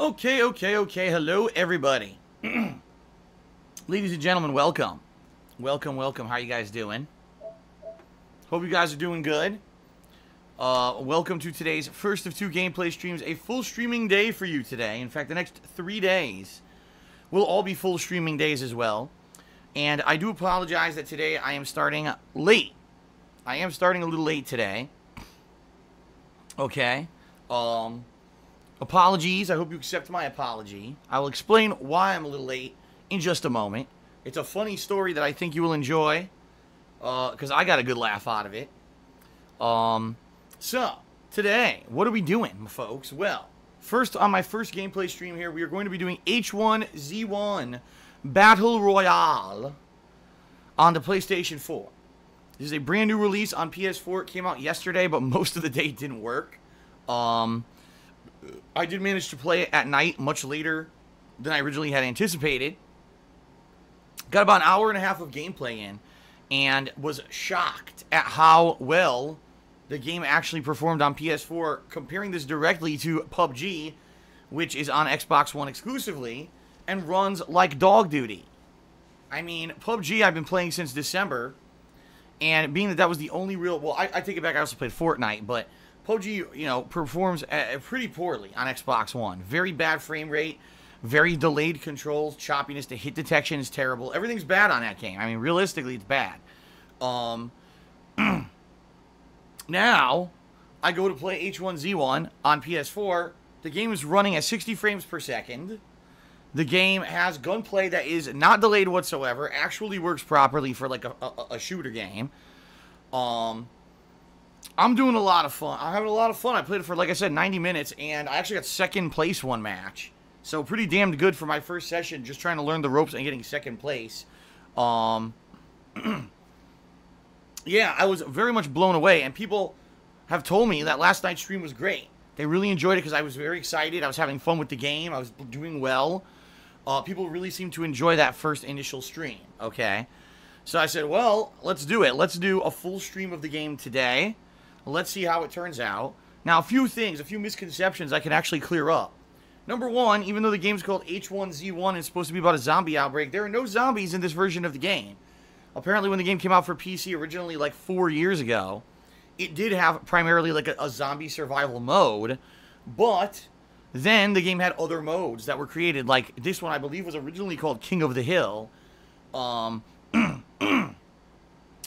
Okay. Hello, everybody. Ladies and gentlemen, welcome. Welcome. How you guys doing? Hope you guys are doing good. Welcome to today's first of two gameplay streams. A full streaming day for you today. In fact, the next 3 days will all be full streaming days as well. And I do apologize that today I am starting late. I am starting a little late today. Okay. Apologies. I hope you accept my apology. I will explain why I'm a little late in just a moment. It's a funny story that I think you will enjoy, because I got a good laugh out of it. So, today, what are we doing, folks? Well, first, on my first gameplay stream here, we are going to be doing H1Z1 Battle Royale on the PlayStation 4. This is a brand new release on PS4. It came out yesterday, but most of the day it didn't work. I did manage to play it at night, much later than I originally had anticipated. Got about an hour and a half of gameplay in, and was shocked at how well the game actually performed on PS4, comparing this directly to PUBG, which is on Xbox One exclusively, and runs like dog duty. I mean, PUBG I've been playing since December, and being that that was the only real... Well, I take it back, I also played Fortnite, but PUBG, you know, performs pretty poorly on Xbox One. Very bad frame rate, very delayed controls, choppiness, the hit detection is terrible. Everything's bad on that game. I mean, realistically, it's bad. Now, I go to play H1Z1 on PS4. The game is running at 60 frames per second. The game has gunplay that is not delayed whatsoever. Actually works properly for like a shooter game. I'm doing a lot of fun. I'm having a lot of fun. I played it for, like I said, 90 minutes, and I actually got second place one match. So pretty damn good for my first session, just trying to learn the ropes and getting second place. Yeah, I was very much blown away, and people have told me that last night's stream was great. They really enjoyed it because I was very excited. I was having fun with the game. I was doing well. People really seemed to enjoy that first initial stream, okay? So I said, well, let's do it. Let's do a full stream of the game today. Let's see how it turns out. Now, a few misconceptions I can actually clear up. Number one, even though the game's called H1Z1 and it's supposed to be about a zombie outbreak, there are no zombies in this version of the game. Apparently, when the game came out for PC originally like 4 years ago, it did have primarily like a zombie survival mode, but then the game had other modes that were created, like this one I believe was originally called King of the Hill. And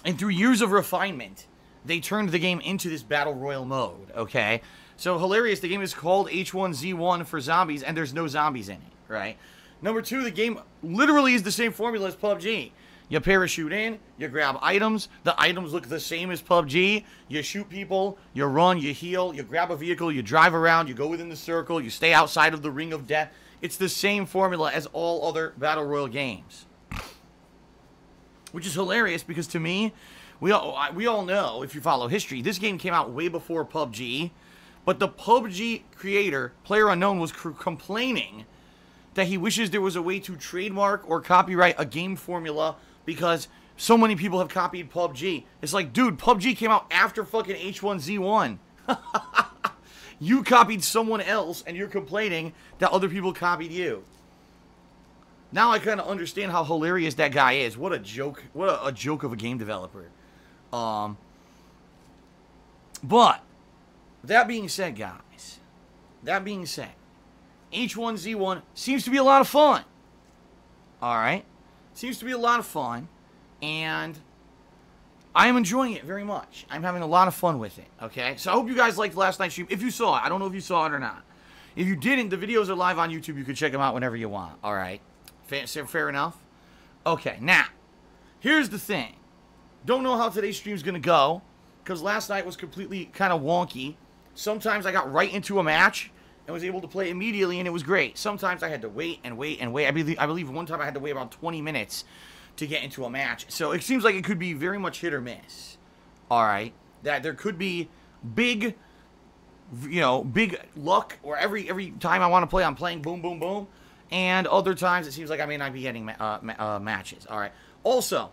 through years of refinement, they turned the game into this Battle Royale mode, okay? So, hilarious, the game is called H1Z1 for zombies, and there's no zombies in it, right? Number two, the game literally is the same formula as PUBG. You parachute in, you grab items, the items look the same as PUBG, you shoot people, you run, you heal, you grab a vehicle, you drive around, you go within the circle, you stay outside of the ring of death. It's the same formula as all other Battle Royale games. Which is hilarious, because to me, we all know, if you follow history, this game came out way before PUBG, but the PUBG creator, PlayerUnknown, was complaining that he wishes there was a way to trademark or copyright a game formula because so many people have copied PUBG. It's like, dude, PUBG came out after fucking H1Z1. You copied someone else, and you're complaining that other people copied you. Now I kind of understand how hilarious that guy is. What a joke. What a joke of a game developer. But, that being said, guys, H1Z1 seems to be a lot of fun. Alright? Seems to be a lot of fun, and I am enjoying it very much. I'm having a lot of fun with it, okay? So I hope you guys liked last night's stream. If you saw it, I don't know if you saw it or not. If you didn't, the videos are live on YouTube. You can check them out whenever you want, alright? Fair enough? Okay, now, here's the thing. Don't know how today's stream's gonna go, because last night was completely kind of wonky. Sometimes I got right into a match and was able to play immediately, and it was great. Sometimes I had to wait and wait and wait. I believe one time I had to wait about 20 minutes to get into a match. So it seems like it could be very much hit or miss. Alright? That there could be big, you know, big luck, or every time I want to play, I'm playing boom, boom, boom. And other times it seems like I may not be getting matches. Alright? Also,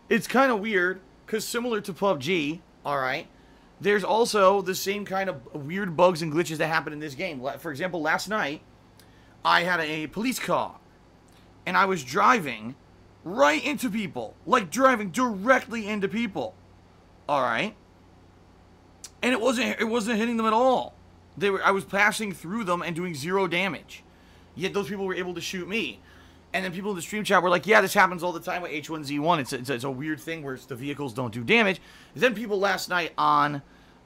it's kind of weird, because similar to PUBG, alright, there's also the same kind of weird bugs and glitches that happen in this game. For example, last night, I had a police car, and I was driving right into people, like driving directly into people. All right, and it wasn't hitting them at all. I was passing through them and doing 0 damage. Yet those people were able to shoot me. And then people in the stream chat were like, yeah, this happens all the time with H1Z1. It's a weird thing where the vehicles don't do damage. And then people last night on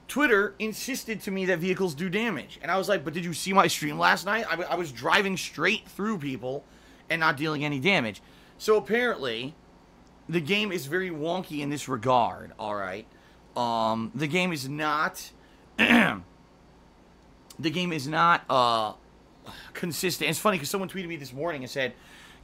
Twitter insisted to me that vehicles do damage. And I was like, but did you see my stream last night? I was driving straight through people and not dealing any damage. So apparently, the game is very wonky in this regard, all right? The game is not... the game is not consistent. It's funny because someone tweeted me this morning and said,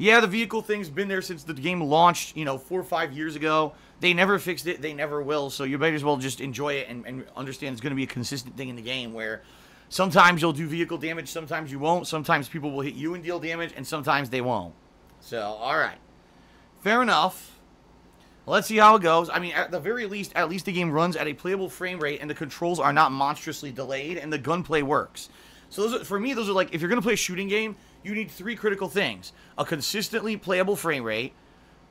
yeah, the vehicle thing's been there since the game launched, 4 or 5 years ago. They never fixed it. They never will. So you might as well just enjoy it and understand it's going to be a consistent thing in the game where sometimes you'll do vehicle damage, sometimes you won't. Sometimes people will hit you and deal damage, and sometimes they won't. So, all right. Fair enough. Let's see how it goes. I mean, at the very least, the game runs at a playable frame rate, and the controls are not monstrously delayed, and the gunplay works. So for me, those are like, if you're going to play a shooting game, you need 3 critical things. A consistently playable frame rate,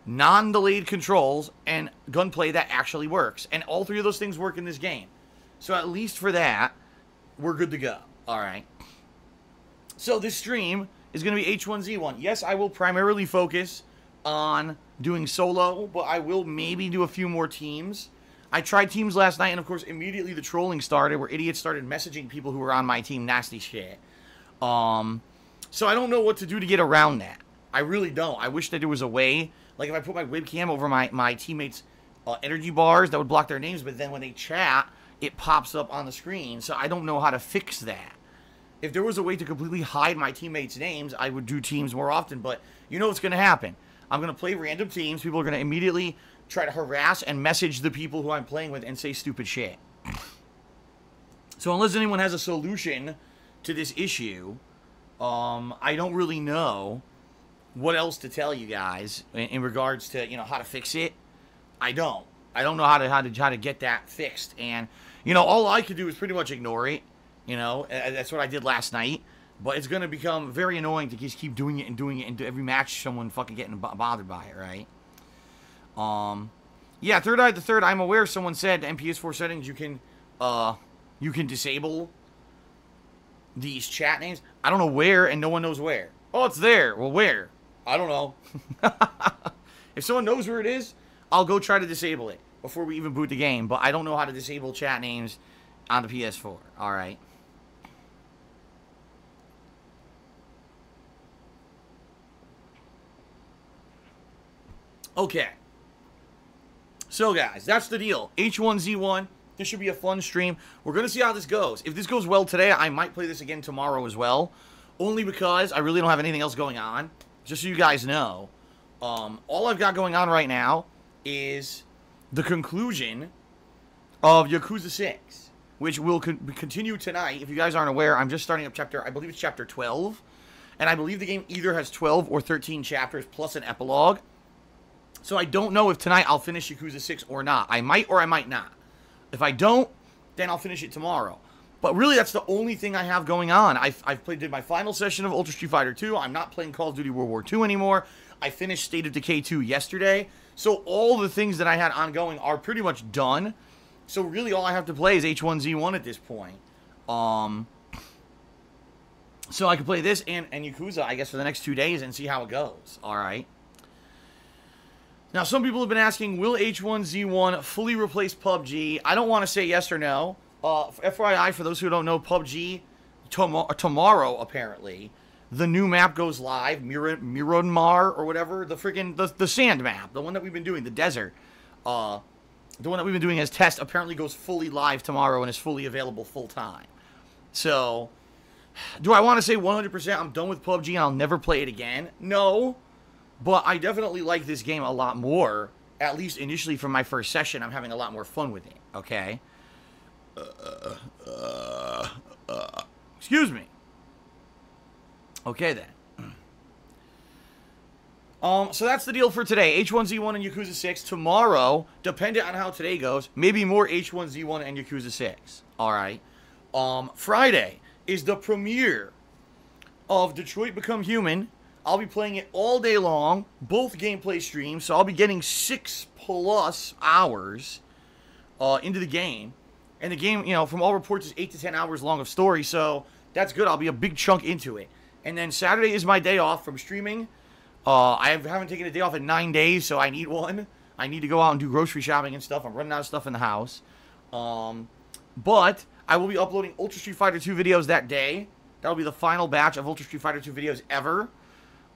non-delayed controls, and gunplay that actually works. And all 3 of those things work in this game. So at least for that, we're good to go. Alright. So this stream is going to be H1Z1. Yes, I will primarily focus on doing solo, but I will maybe do a few more teams. I tried teams last night, and of course, immediately the trolling started, where idiots started messaging people who were on my team nasty shit. So I don't know what to do to get around that. I really don't. I wish that there was a way, like if I put my webcam over my teammates' energy bars, that would block their names, but then when they chat, it pops up on the screen, so I don't know how to fix that. If there was a way to completely hide my teammates' names, I would do teams more often, but you know what's going to happen. I'm going to play random teams. People are going to immediately try to harass and message the people who I'm playing with and say stupid shit. So unless anyone has a solution to this issue, I don't really know what else to tell you guys in regards to, how to fix it. I don't know how to get that fixed. And, all I could do is pretty much ignore it. That's what I did last night. But it's going to become very annoying to just keep doing it, and every match someone fucking getting bothered by it, right? Yeah, Third Eye the Third, I'm aware someone said in PS4 settings you can disable these chat names. I don't know where, and no one knows where. Oh, it's there. Well, where? I don't know. If someone knows where it is, I'll go try to disable it before we even boot the game. But I don't know how to disable chat names on the PS4. All right. Okay. So, guys, that's the deal. H1Z1. This should be a fun stream. We're going to see how this goes. If this goes well today, I might play this again tomorrow as well. Only because I really don't have anything else going on. Just so you guys know. All I've got going on right now is the conclusion of Yakuza 6. Which will continue tonight. If you guys aren't aware, I'm just starting up I believe it's chapter 12. And I believe the game either has 12 or 13 chapters plus an epilogue. So I don't know if tonight I'll finish Yakuza 6 or not. I might or I might not. If I don't, then I'll finish it tomorrow. But really, that's the only thing I have going on. I've did my final session of Ultra Street Fighter 2. I'm not playing Call of Duty World War 2 anymore. I finished State of Decay 2 yesterday. So all the things that I had ongoing are pretty much done. So really, all I have to play is H1Z1 at this point. So I can play this and Yakuza, I guess, for the next 2 days and see how it goes. All right. Now, some people have been asking, will H1Z1 fully replace PUBG? I don't want to say yes or no. FYI, for those who don't know, PUBG, tomorrow, apparently, the new map goes live, Miranmar, or whatever, the sand map, the one that we've been doing, the desert. The one that we've been doing as test apparently goes fully live tomorrow and is fully available full-time. So, do I want to say 100% I'm done with PUBG and I'll never play it again? No. But I definitely like this game a lot more. At least initially from my first session, I'm having a lot more fun with it. Okay? Excuse me. Okay, then. So that's the deal for today. H1Z1 and Yakuza 6. Tomorrow, dependent on how today goes, maybe more H1Z1 and Yakuza 6. Alright. Friday is the premiere of Detroit Become Human. I'll be playing it all day long, both gameplay streams, so I'll be getting 6+ hours into the game. And the game, you know, from all reports, is 8 to 10 hours long of story, so that's good. I'll be a big chunk into it. And then Saturday is my day off from streaming. I haven't taken a day off in 9 days, so I need one. I need to go out and do grocery shopping and stuff. I'm running out of stuff in the house. But I will be uploading Ultra Street Fighter 2 videos that day. That'll be the final batch of Ultra Street Fighter 2 videos ever.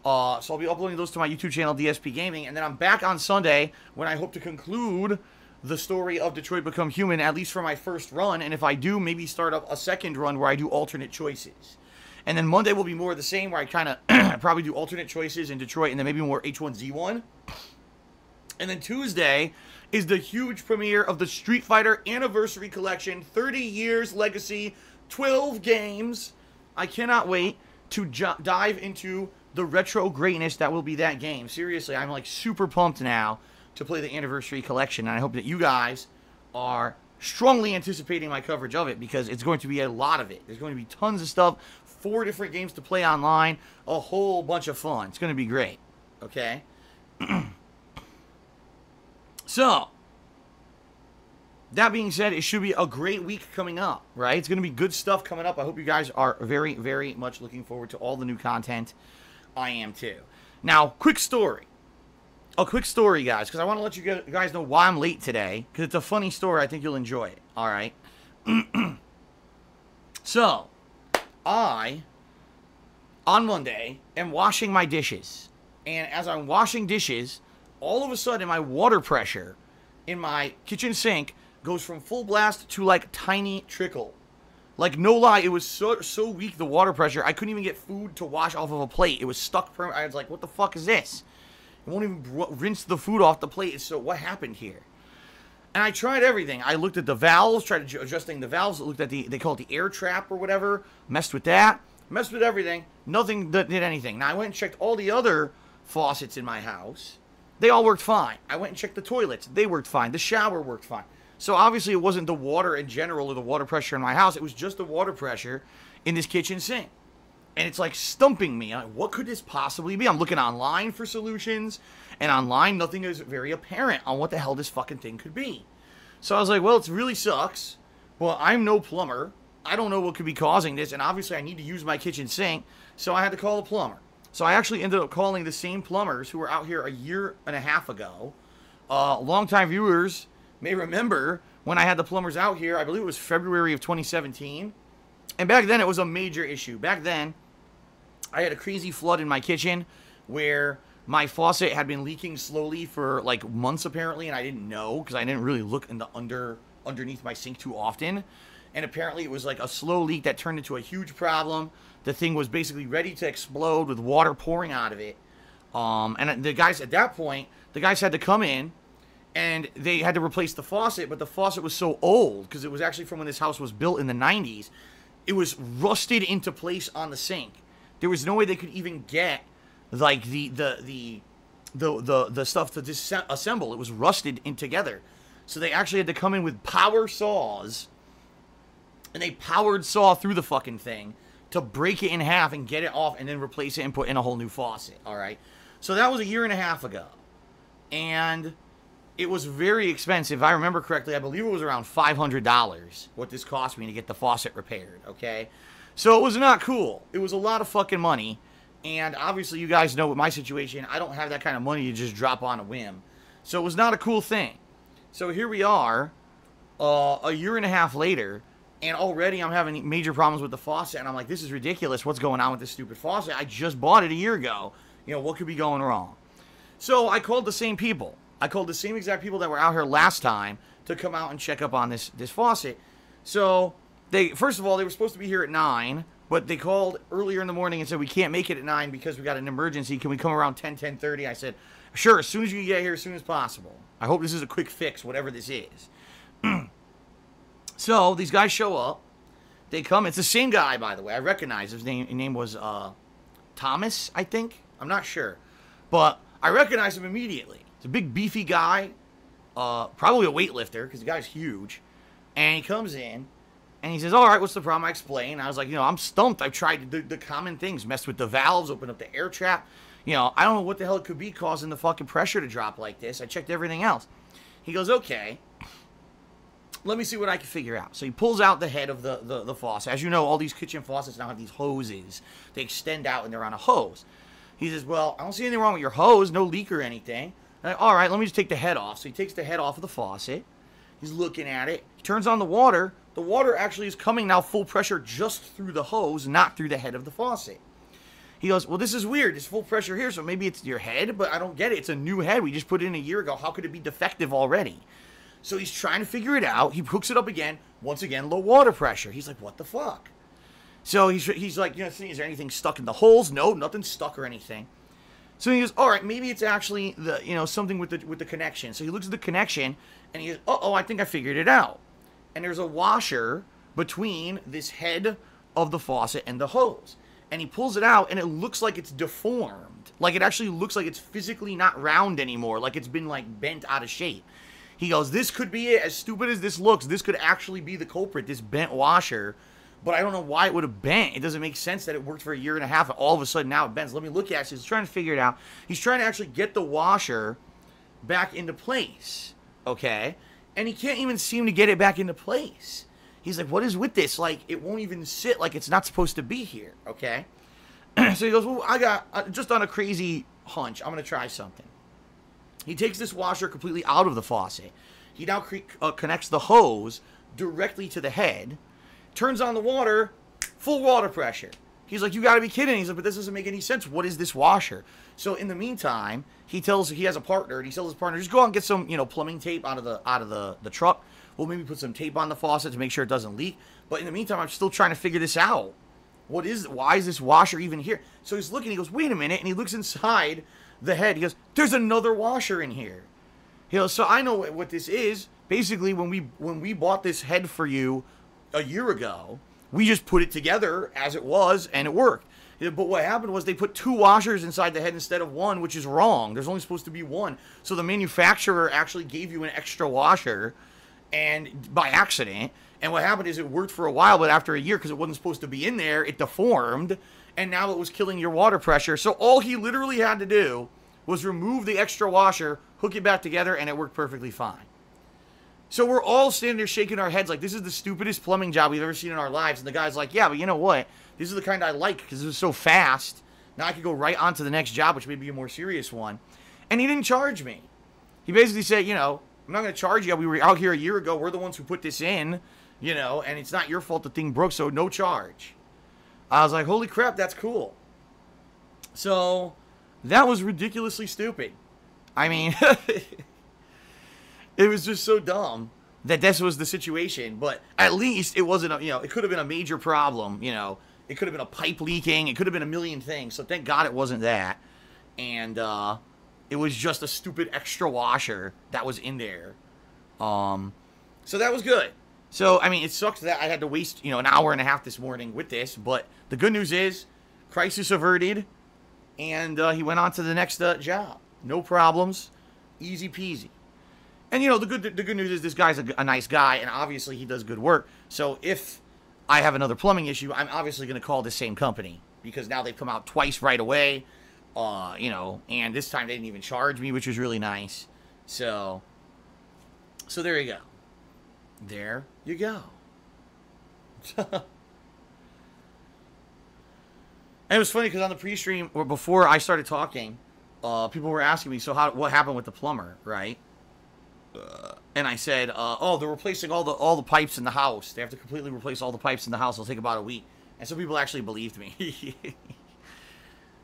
So I'll be uploading those to my YouTube channel, DSPGaming. And then I'm back on Sunday when I hope to conclude the story of Detroit Become Human, at least for my first run. And if I do, maybe start up a second run where I do alternate choices. And then Monday will be more of the same, where I kind of probably do alternate choices in Detroit and then maybe more H1Z1. And then Tuesday is the huge premiere of the Street Fighter Anniversary Collection, 30 years legacy, 12 games. I cannot wait to dive into the retro greatness that will be that game. Seriously, I'm like super pumped now to play the Anniversary Collection, and I hope that you guys are strongly anticipating my coverage of it, because it's going to be a lot of it. There's going to be tons of stuff, 4 different games to play online, a whole bunch of fun. It's going to be great, okay? So, that being said, it should be a great week coming up, right? It's going to be good stuff coming up. I hope you guys are very, very much looking forward to all the new content. I am too. Now, quick story. A quick story, guys, because I want to let you guys know why I'm late today, because it's a funny story. I think you'll enjoy it, all right? So, I, on Monday, am washing my dishes. And as I'm washing dishes, all of a sudden, my water pressure in my kitchen sink goes from full blast to, like, tiny trickle. Like, no lie, it was so weak, the water pressure, I couldn't even get food to wash off of a plate. It was stuck. I was like, what the fuck is this? It won't even rinse the food off the plate. So what happened here? And I tried everything. I looked at the valves, tried adjusting the valves. Looked at they call it the air trap or whatever. Messed with that. Messed with everything. Nothing that did anything. Now, I went and checked all the other faucets in my house. They all worked fine. I went and checked the toilets. They worked fine. The shower worked fine. So obviously it wasn't the water in general or the water pressure in my house. It was just the water pressure in this kitchen sink. And it's like stumping me. I'm like, what could this possibly be? I'm looking online for solutions. And online, nothing is very apparent on what the hell this fucking thing could be. So I was like, well, it really sucks. Well, I'm no plumber. I don't know what could be causing this. And obviously I need to use my kitchen sink. So I had to call a plumber. So I actually ended up calling the same plumbers who were out here a year and a half ago. Longtime viewers may remember when I had the plumbers out here. I believe it was February of 2017. And back then, it was a major issue. Back then, I had a crazy flood in my kitchen where my faucet had been leaking slowly for like months, apparently, and I didn't know because I didn't really look in the underneath my sink too often. And apparently, it was like a slow leak that turned into a huge problem. The thing was basically ready to explode with water pouring out of it. And the guys at that point, the guys had to come in and they had to replace the faucet, but the faucet was so old because it was actually from when this house was built in the 90s. It was rusted into place on the sink. There was no way they could even get like the stuff to disassemble. It was rusted in together. So they actually had to come in with power saws, and they powered saw through the fucking thing to break it in half and get it off and then replace it and put in a whole new faucet. All right. So that was a year and a half ago. And it was very expensive. If I remember correctly, I believe it was around $500 what this cost me to get the faucet repaired, okay? So it was not cool. It was a lot of fucking money. And obviously you guys know with my situation, I don't have that kind of money to just drop on a whim. So it was not a cool thing. So here we are, a year and a half later, and already I'm having major problems with the faucet. And I'm like, this is ridiculous. What's going on with this stupid faucet? I just bought it a year ago. You know, what could be going wrong? So I called the same people. I called the same exact people that were out here last time to come out and check up on this faucet. So, first of all, they were supposed to be here at 9, but they called earlier in the morning and said, we can't make it at 9 because we got an emergency. Can we come around 10:30? I said, sure, as soon as you get here, as soon as possible. I hope this is a quick fix, whatever this is. So, these guys show up. They come. It's the same guy, by the way. I recognize his name was Thomas, I think. I'm not sure. But I recognize him immediately. He's a big, beefy guy, probably a weightlifter, because the guy's huge. And he comes in, And he says, all right, what's the problem? I explain. I was like, I'm stumped. I've tried the common things, messed with the valves, opened up the air trap. I don't know what the hell it could be causing the fucking pressure to drop like this. I checked everything else. He goes, okay, let me see what I can figure out. So he pulls out the head of the faucet. As you know, all these kitchen faucets now have these hoses. They extend out and they're on a hose. He says, well, I don't see anything wrong with your hose, no leak or anything. I'm like, all right, let me just take the head off. So he takes the head off of the faucet. He's looking at it. He turns on the water. The water actually is coming now full pressure just through the hose, not through the head of the faucet. He goes, well, this is weird. It's full pressure here, so maybe it's your head, but I don't get it. It's a new head. We just put it in a year ago. How could it be defective already? So he's trying to figure it out. He hooks it up again. Once again, low water pressure. He's like, what the fuck? So he's like, is there anything stuck in the holes? No, nothing's stuck or anything. So he goes, all right, maybe it's actually something with the connection. So he looks at the connection and he goes, uh-oh, I think I figured it out. And there's a washer between this head of the faucet and the hose. And he pulls it out and it looks like it's deformed. Like it actually looks like it's physically not round anymore. Like it's been like bent out of shape. He goes, this could be it. As stupid as this looks, this could actually be the culprit, this bent washer. But I don't know why it would have bent. It doesn't make sense that it worked for a year and a half and all of a sudden now it bends. Let me look at it. So he's trying to figure it out. He's trying to actually get the washer back into place. Okay? And he can't even seem to get it back into place. He's like, what is with this? Like, it won't even sit like it's not supposed to be here. Okay? So he goes, well, I got, just on a crazy hunch, I'm going to try something. He takes this washer completely out of the faucet. He now connects the hose directly to the head. Turns on the water, full water pressure. He's like, you got to be kidding. He's like, but this doesn't make any sense. What is this washer? So in the meantime, he has a partner, and he tells his partner, just go out and get some, plumbing tape out of the truck. We'll maybe put some tape on the faucet to make sure it doesn't leak. But in the meantime, I'm still trying to figure this out. Why is this washer even here? So he's looking, he goes, wait a minute, and he looks inside the head. He goes, there's another washer in here. He goes, so I know what this is. Basically, when we bought this head for you a year ago, we just put it together as it was, and it worked. But what happened was they put 2 washers inside the head instead of 1, which is wrong. There's only supposed to be 1. So the manufacturer actually gave you an extra washer, and by accident. And what happened is it worked for a while, but after a year, because it wasn't supposed to be in there, it deformed, and now it was killing your water pressure. So all he literally had to do was remove the extra washer, hook it back together, and it worked perfectly fine. So we're all standing there shaking our heads like, this is the stupidest plumbing job we've ever seen in our lives. And the guy's like, yeah, but you know what? This is the kind I like because it was so fast. Now I could go right on to the next job, which may be a more serious one. And he didn't charge me. He basically said, I'm not going to charge you. We were out here a year ago. We're the ones who put this in, and it's not your fault the thing broke, so no charge. I was like, holy crap, that's cool. So that was ridiculously stupid. I mean, it was just so dumb that this was the situation. But at least it wasn't, it could have been a major problem. It could have been a pipe leaking. It could have been a million things. So thank God it wasn't that. And it was just a stupid extra washer that was in there. So that was good. So, I mean, it sucks that I had to waste, an hour and a half this morning with this. But the good news is, crisis averted. And he went on to the next job. No problems. Easy peasy. And, the good news is this guy's a nice guy. And obviously he does good work. So if I have another plumbing issue, I'm obviously going to call the same company. Because now they've come out twice right away. And this time they didn't even charge me, which was really nice. So there you go. There you go. And it was funny because on the pre-stream, or before I started talking, people were asking me, so what happened with the plumber, right? And I said, they're replacing all the pipes in the house. They have to completely replace all the pipes in the house. It'll take about a week. And some people actually believed me.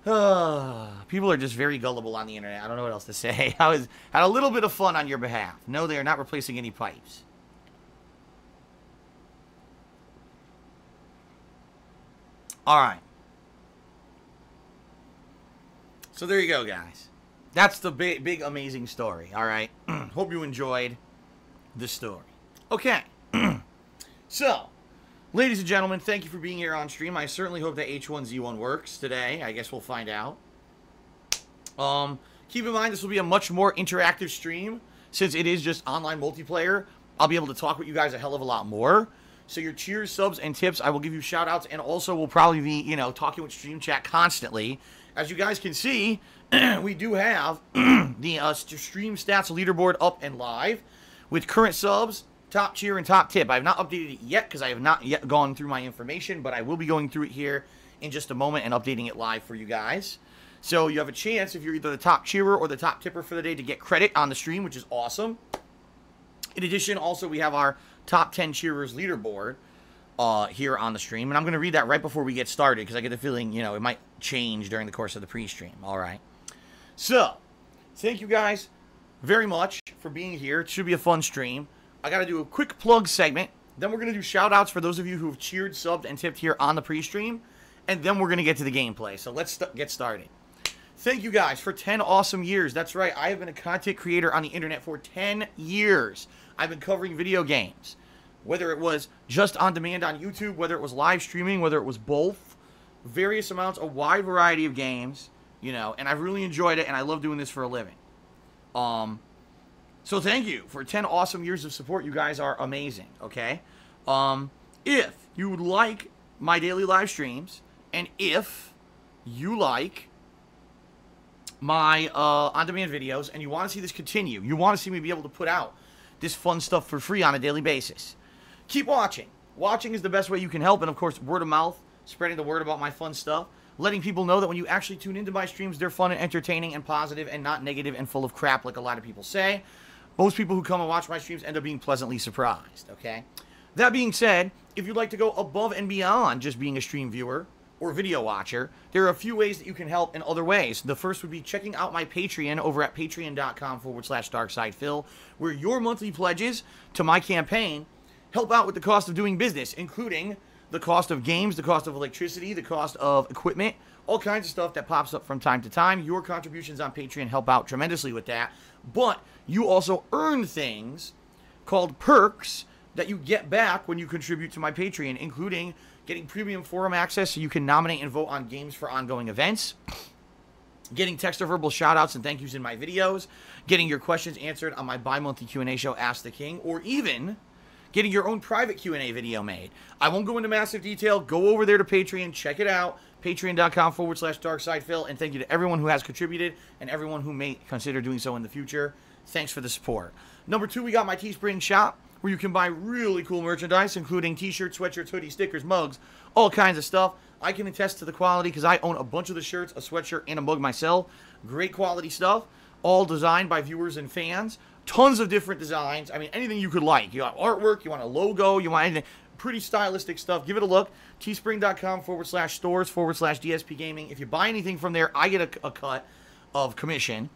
People are just very gullible on the internet. I don't know what else to say. I had a little bit of fun on your behalf. No, they are not replacing any pipes. All right. So there you go, guys. That's the big, amazing story. All right. Hope you enjoyed the story. Okay. So, ladies and gentlemen, thank you for being here on stream. I certainly hope that H1Z1 works today. I guess we'll find out. Keep in mind, this will be a much more interactive stream. Since it is just online multiplayer, I'll be able to talk with you guys a hell of a lot more. So your cheers, subs, and tips, I will give you shout-outs, and also we'll probably be, you know, talking with Stream Chat constantly. As you guys can see, we do have the stream stats leaderboard up and live with current subs, top cheer, and top tip. I have not updated it yet because I have not yet gone through my information, but I will be going through it here in just a moment and updating it live for you guys. So you have a chance, if you're either the top cheerer or the top tipper for the day, to get credit on the stream, which is awesome. In addition, also, we have our top 10 cheerers leaderboard here on the stream. And I'm going to read that right before we get started because I get the feeling, you know, it might change during the course of the pre-stream. All right. So, thank you guys very much for being here. It should be a fun stream. I got to do a quick plug segment. Then we're going to do shout-outs for those of you who have cheered, subbed, and tipped here on the pre-stream. And then we're going to get to the gameplay. So let's get started. Thank you guys for 10 awesome years. That's right. I have been a content creator on the internet for 10 years. I've been covering video games. Whether it was just on demand on YouTube, whether it was live streaming, whether it was both. Various amounts, a wide variety of games. You know, and I've really enjoyed it, and I love doing this for a living. So thank you for 10 awesome years of support. You guys are amazing, okay? If you would like my daily live streams, and if you like my on-demand videos, and you want to see this continue, you want to see me be able to put out this fun stuff for free on a daily basis, keep watching. Watching is the best way you can help, and of course, word of mouth, spreading the word about my fun stuff, letting people know that when you actually tune into my streams, they're fun and entertaining and positive and not negative and full of crap like a lot of people say. Most people who come and watch my streams end up being pleasantly surprised, okay? That being said, if you'd like to go above and beyond just being a stream viewer or video watcher, there are a few ways that you can help in other ways. The first would be checking out my Patreon over at patreon.com/darksidephil, where your monthly pledges to my campaign help out with the cost of doing business, including the cost of games, the cost of electricity, the cost of equipment, all kinds of stuff that pops up from time to time. Your contributions on Patreon help out tremendously with that. But you also earn things called perks that you get back when you contribute to my Patreon, including getting premium forum access so you can nominate and vote on games for ongoing events, getting text or verbal shout-outs and thank yous in my videos, getting your questions answered on my bi-monthly Q&A show, Ask the King, or even getting your own private Q&A video made. I won't go into massive detail. Go over there to Patreon. Check it out. Patreon.com/darksidephil. And thank you to everyone who has contributed and everyone who may consider doing so in the future. Thanks for the support. Number 2, we got my Teespring shop, where you can buy really cool merchandise, including t-shirts, sweatshirts, hoodies, stickers, mugs, all kinds of stuff. I can attest to the quality because I own a bunch of the shirts, a sweatshirt, and a mug myself. Great quality stuff, all designed by viewers and fans. Tons of different designs. I mean, anything you could like. You want artwork, you want a logo, you want anything. Pretty stylistic stuff. Give it a look. Teespring.com/stores/DSPGaming. If you buy anything from there, I get a cut of commission.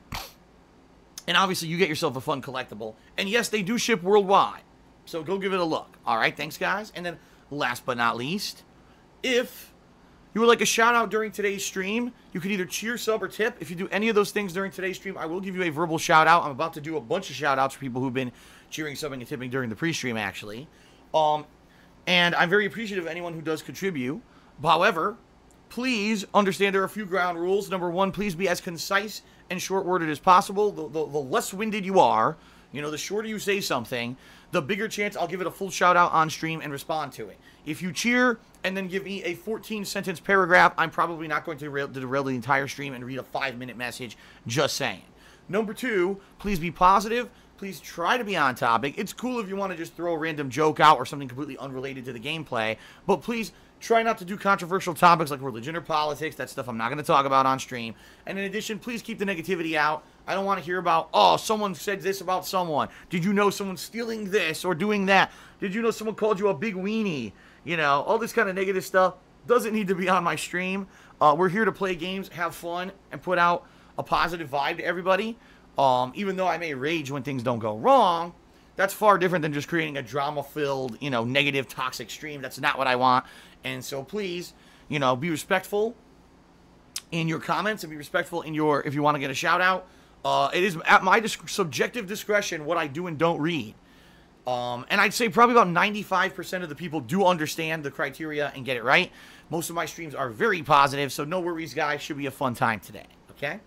And obviously, you get yourself a fun collectible. And yes, they do ship worldwide. So go give it a look. All right, thanks, guys. And then last but not least, if you would like a shout-out during today's stream, you can either cheer, sub, or tip. If you do any of those things during today's stream, I will give you a verbal shout-out. I'm about to do a bunch of shout-outs for people who've been cheering, subbing, and tipping during the pre-stream, actually. And I'm very appreciative of anyone who does contribute. However, please understand there are a few ground rules. Number 1, please be as concise and short-worded as possible. The less winded you are, you know, the shorter you say something, the bigger chance I'll give it a full shout-out on stream and respond to it. If you cheer and then give me a 14-sentence paragraph, I'm probably not going to derail the entire stream and read a 5-minute message, just saying. Number 2, please be positive. Please try to be on topic. It's cool if you want to just throw a random joke out or something completely unrelated to the gameplay, but please try not to do controversial topics like religion or politics. That's stuff I'm not going to talk about on stream. And in addition, please keep the negativity out. I don't want to hear about, oh, someone said this about someone. Did you know someone's stealing this or doing that? Did you know someone called you a big weenie? You know, all this kind of negative stuff doesn't need to be on my stream. We're here to play games, have fun, and put out a positive vibe to everybody. Even though I may rage when things don't go wrong, that's far different than just creating a drama-filled, you know, negative, toxic stream. That's not what I want. And so please, you know, be respectful in your comments and be respectful in your, if you want to get a shout-out. It is at my subjective discretion what I do and don't read. And I'd say probably about 95% of the people do understand the criteria and get it right. Most of my streams are very positive, so no worries, guys. Should be a fun time today, okay?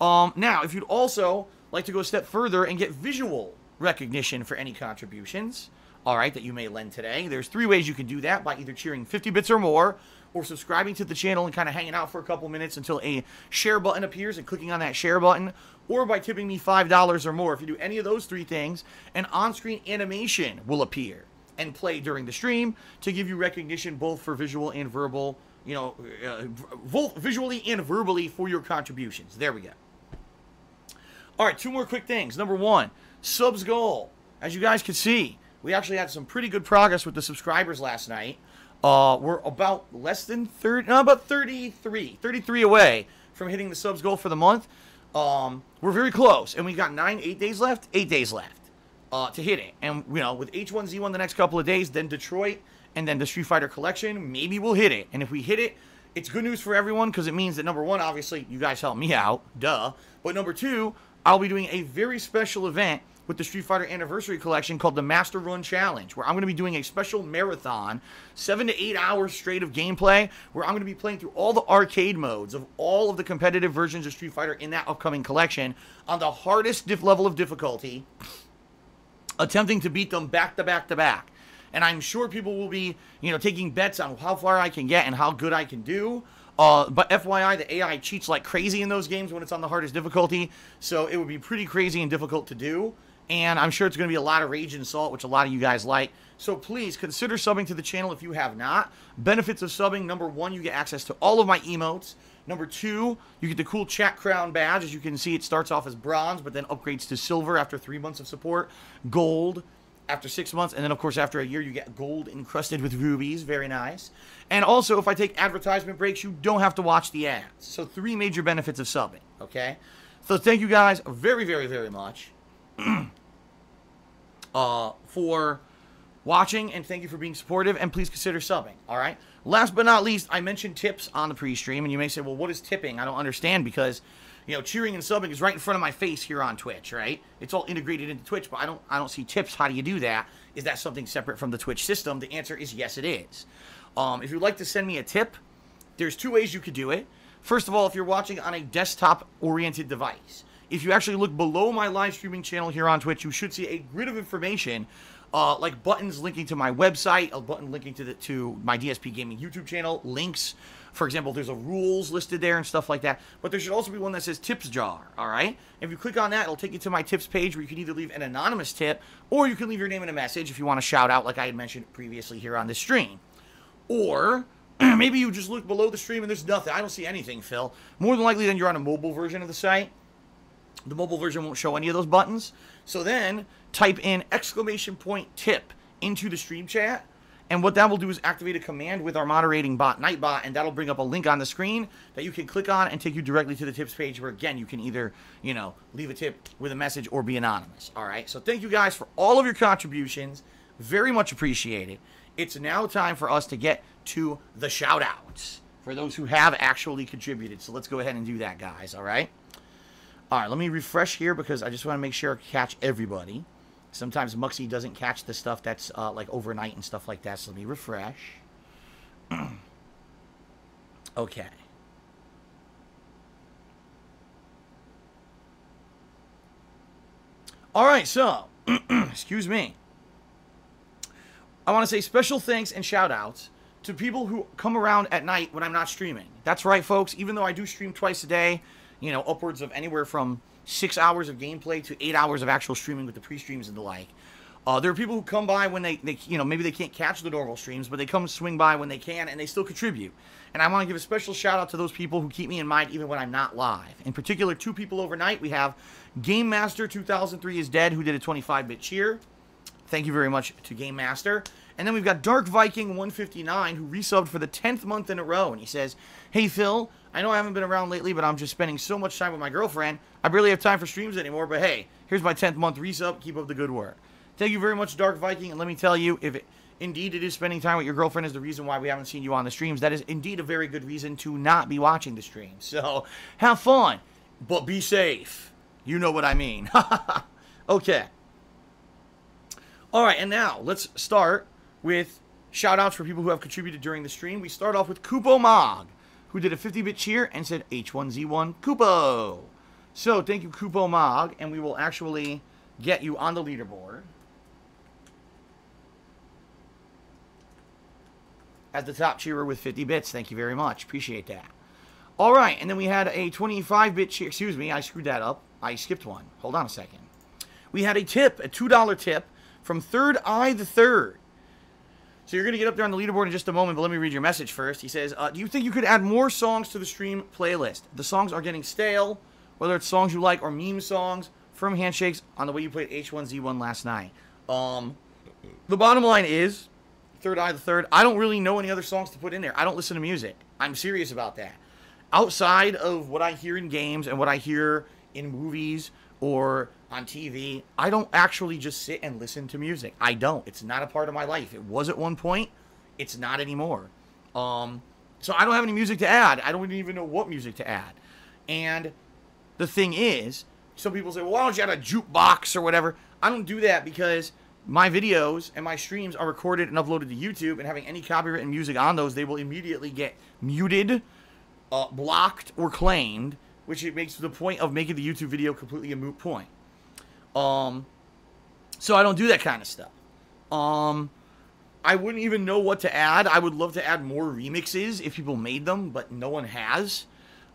Now, if you'd also like to go a step further and get visual recognition for any contributions, all right, that you may lend today. There's 3 ways you can do that: by either cheering 50 bits or more, or subscribing to the channel and kind of hanging out for a couple minutes until a share button appears and clicking on that share button, or by tipping me $5 or more. If you do any of those 3 things, an on-screen animation will appear and play during the stream to give you recognition both for visual and verbal, you know, both visually and verbally for your contributions. There we go. All right, 2 more quick things. Number 1, subs goal. As you guys can see, we actually had some pretty good progress with the subscribers last night. We're about less than 30, no, about 33 away from hitting the subs goal for the month. We're very close, and we got 8 days left to hit it. And, you know, with H1Z1 the next couple of days, then Detroit, and then the Street Fighter Collection, maybe we'll hit it. And if we hit it, it's good news for everyone, because it means that, number 1, obviously, you guys help me out, duh. But number 2, I'll be doing a very special event with the Street Fighter Anniversary Collection called the Master Run Challenge, where I'm going to be doing a special marathon, 7 to 8 hours straight of gameplay, where I'm going to be playing through all the arcade modes of all of the competitive versions of Street Fighter in that upcoming collection on the hardest level of difficulty, attempting to beat them back to back to back. And I'm sure people will be, you know, taking bets on how far I can get and how good I can do. But FYI, the AI cheats like crazy in those games when it's on the hardest difficulty, so it would be pretty crazy and difficult to do. And I'm sure it's going to be a lot of rage and salt, which a lot of you guys like. So please consider subbing to the channel if you have not. Benefits of subbing: number 1, you get access to all of my emotes. Number 2, you get the cool chat crown badge. As you can see, it starts off as bronze, but then upgrades to silver after 3 months of support, gold after 6 months, and then, of course, after a year, you get gold encrusted with rubies. Very nice. And also, if I take advertisement breaks, you don't have to watch the ads. So 3 major benefits of subbing, okay? So thank you guys very, very, very much for watching, and thank you for being supportive, and please consider subbing, all right? Last but not least, I mentioned tips on the pre-stream, and you may say, well, what is tipping? I don't understand, because, you know, cheering and subbing is right in front of my face here on Twitch, right? It's all integrated into Twitch, but I don't see tips. How do you do that? Is that something separate from the Twitch system? The answer is yes, it is. If you'd like to send me a tip, there's 2 ways you could do it. First of all, if you're watching on a desktop-oriented device, if you actually look below my live streaming channel here on Twitch, you should see a grid of information, like buttons linking to my website, a button linking to my DSPGaming YouTube channel, links. For example, there's a rules listed there and stuff like that. But there should also be one that says tips jar, all right? If you click on that, it'll take you to my tips page, where you can either leave an anonymous tip, or you can leave your name in a message if you want to shout out, like I had mentioned previously here on this stream. Or maybe you just look below the stream and there's nothing. I don't see anything, Phil. More than likely, then you're on a mobile version of the site. The mobile version won't show any of those buttons. So then type in !tip into the stream chat, and what that will do is activate a command with our moderating bot, Nightbot, and that'll bring up a link on the screen that you can click on and take you directly to the tips page, where, again, you can either, you know, leave a tip with a message or be anonymous. All right? So thank you guys for all of your contributions. Very much appreciated. It's now time for us to get to the shout-outs for those who have actually contributed. So let's go ahead and do that, guys. All right? All right, let me refresh here, because I just want to make sure I catch everybody. Sometimes Muxy doesn't catch the stuff that's like overnight and stuff like that, so let me refresh. Okay. All right, so, excuse me. I want to say special thanks and shout-outs to people who come around at night when I'm not streaming. That's right, folks. Even though I do stream twice a day, you know, upwards of anywhere from 6 hours of gameplay to 8 hours of actual streaming with the pre-streams and the like. There are people who come by when they you know, maybe they can't catch the normal streams, but they come swing by when they can, and they still contribute. And I want to give a special shout out to those people who keep me in mind even when I'm not live. In particular, 2 people overnight. We have Game Master 2003 is Dead, who did a 25-bit cheer. Thank you very much to Game Master. And then we've got Dark Viking 159, who resubbed for the 10th month in a row. And he says, hey, Phil, I know I haven't been around lately, but I'm just spending so much time with my girlfriend. I barely have time for streams anymore, but hey, here's my 10th month resub. Keep up the good work. Thank you very much, Dark Viking. And let me tell you, if indeed it is spending time with your girlfriend is the reason why we haven't seen you on the streams, that is indeed a very good reason to not be watching the streams. So have fun, but be safe. You know what I mean. Okay. All right, and now let's start with shout-outs for people who have contributed during the stream. We start off with Kupo Mog, who did a 50-bit cheer and said H1Z1 Kupo. So thank you, Kupo Mog, and we will actually get you on the leaderboard. as the top cheerer with 50 bits. Thank you very much. Appreciate that. All right, and then we had a 25-bit cheer. Excuse me, I screwed that up. I skipped one. Hold on a second. We had a tip, a $2 tip from Third Eye the Third. So you're going to get up there on the leaderboard in just a moment, but let me read your message first. He says, do you think you could add more songs to the stream playlist? The songs are getting stale, whether it's songs you like or meme songs, firm handshakes on the way you played H1Z1 last night. The bottom line is, Third Eye the Third, I don't really know any other songs to put in there. I don't listen to music. I'm serious about that. Outside of what I hear in games and what I hear in movies or on TV, I don't actually just sit and listen to music. I don't. It's not a part of my life. It was at one point. It's not anymore. So I don't have any music to add. I don't even know what music to add. And the thing is, some people say, well, why don't you add a jukebox or whatever? I don't do that because my videos and my streams are recorded and uploaded to YouTube, and having any copyrighted music on those, they will immediately get muted, blocked, or claimed, which it makes the point of making the YouTube video completely a moot point. So I don't do that kind of stuff. I wouldn't even know what to add. I would love to add more remixes if people made them, but no one has.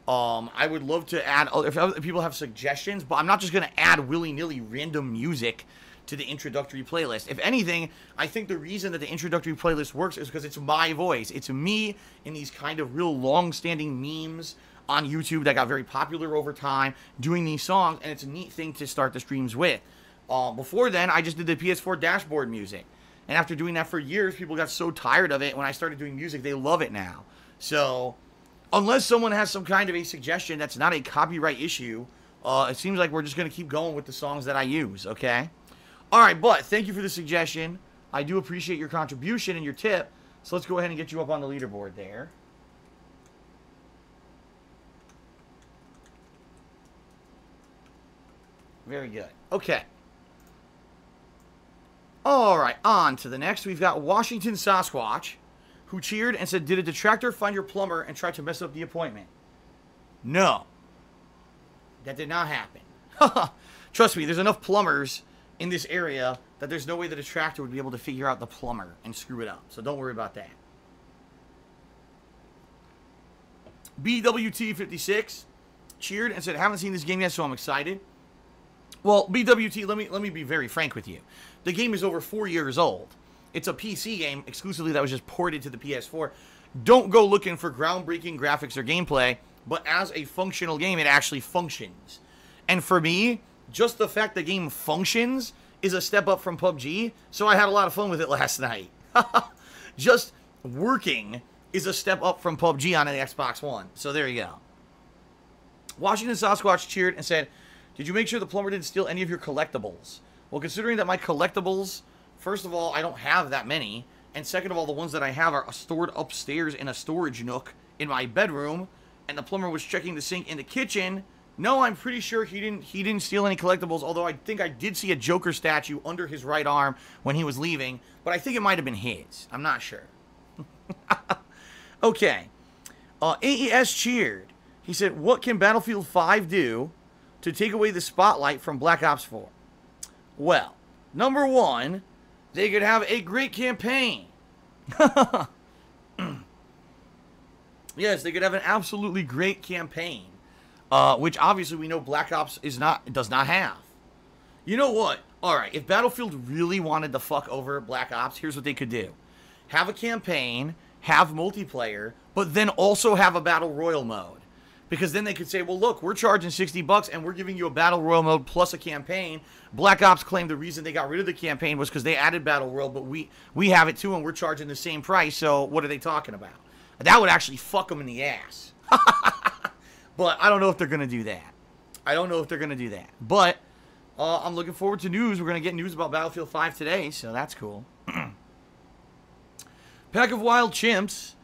I would love to add, if other people have suggestions, but I'm not just going to add willy-nilly random music to the introductory playlist. If anything, I think the reason that the introductory playlist works is because it's my voice. It's me in these kind of real long-standing memes on YouTube that got very popular over time, doing these songs, and it's a neat thing to start the streams with. Before then, I just did the PS4 dashboard music, and after doing that for years, people got so tired of it. When I started doing music, they love it now. So, unless someone has some kind of a suggestion that's not a copyright issue, it seems like we're just going to keep going with the songs that I use, okay? Alright, but thank you for the suggestion. I do appreciate your contribution and your tip, so let's go ahead and get you up on the leaderboard there. Very good. Okay. Alright, on to the next. We've got Washington Sasquatch, who cheered and said, did a detractor find your plumber and try to mess up the appointment? No. That did not happen. Trust me, there's enough plumbers in this area that there's no way the detractor would be able to figure out the plumber and screw it up. So don't worry about that. BWT56 cheered and said, haven't seen this game yet, so I'm excited. Well, BWT, let me be very frank with you. The game is over 4 years old. It's a PC game exclusively that was just ported to the PS4. Don't go looking for groundbreaking graphics or gameplay, but as a functional game, it actually functions. And for me, just the fact the game functions is a step up from PUBG, so I had a lot of fun with it last night. Just working is a step up from PUBG on the Xbox One. So there you go. Washington Sasquatch cheered and said, did you make sure the plumber didn't steal any of your collectibles? Well, considering that my collectibles, first of all, I don't have that many, and second of all, the ones that I have are stored upstairs in a storage nook in my bedroom, and the plumber was checking the sink in the kitchen. No, I'm pretty sure he didn't steal any collectibles, although I think I did see a Joker statue under his right arm when he was leaving, but I think it might have been his. I'm not sure. Okay. AES cheered. He said, what can Battlefield 5 do to take away the spotlight from Black Ops 4? Well, number one, they could have a great campaign. Yes, they could have an absolutely great campaign. Which obviously we know Black Ops does not have. You know what? Alright, if Battlefield really wanted to fuck over Black Ops, here's what they could do. Have a campaign, have multiplayer, but then also have a Battle Royale mode. Because then they could say, well, look, we're charging $60 and we're giving you a Battle Royale mode plus a campaign. Black Ops claimed the reason they got rid of the campaign was because they added Battle Royale, but we have it too and we're charging the same price, so what are they talking about? That would actually fuck them in the ass. But I don't know if they're going to do that. I don't know if they're going to do that. But I'm looking forward to news. We're going to get news about Battlefield 5 today, so that's cool. Pack of Wild Chimps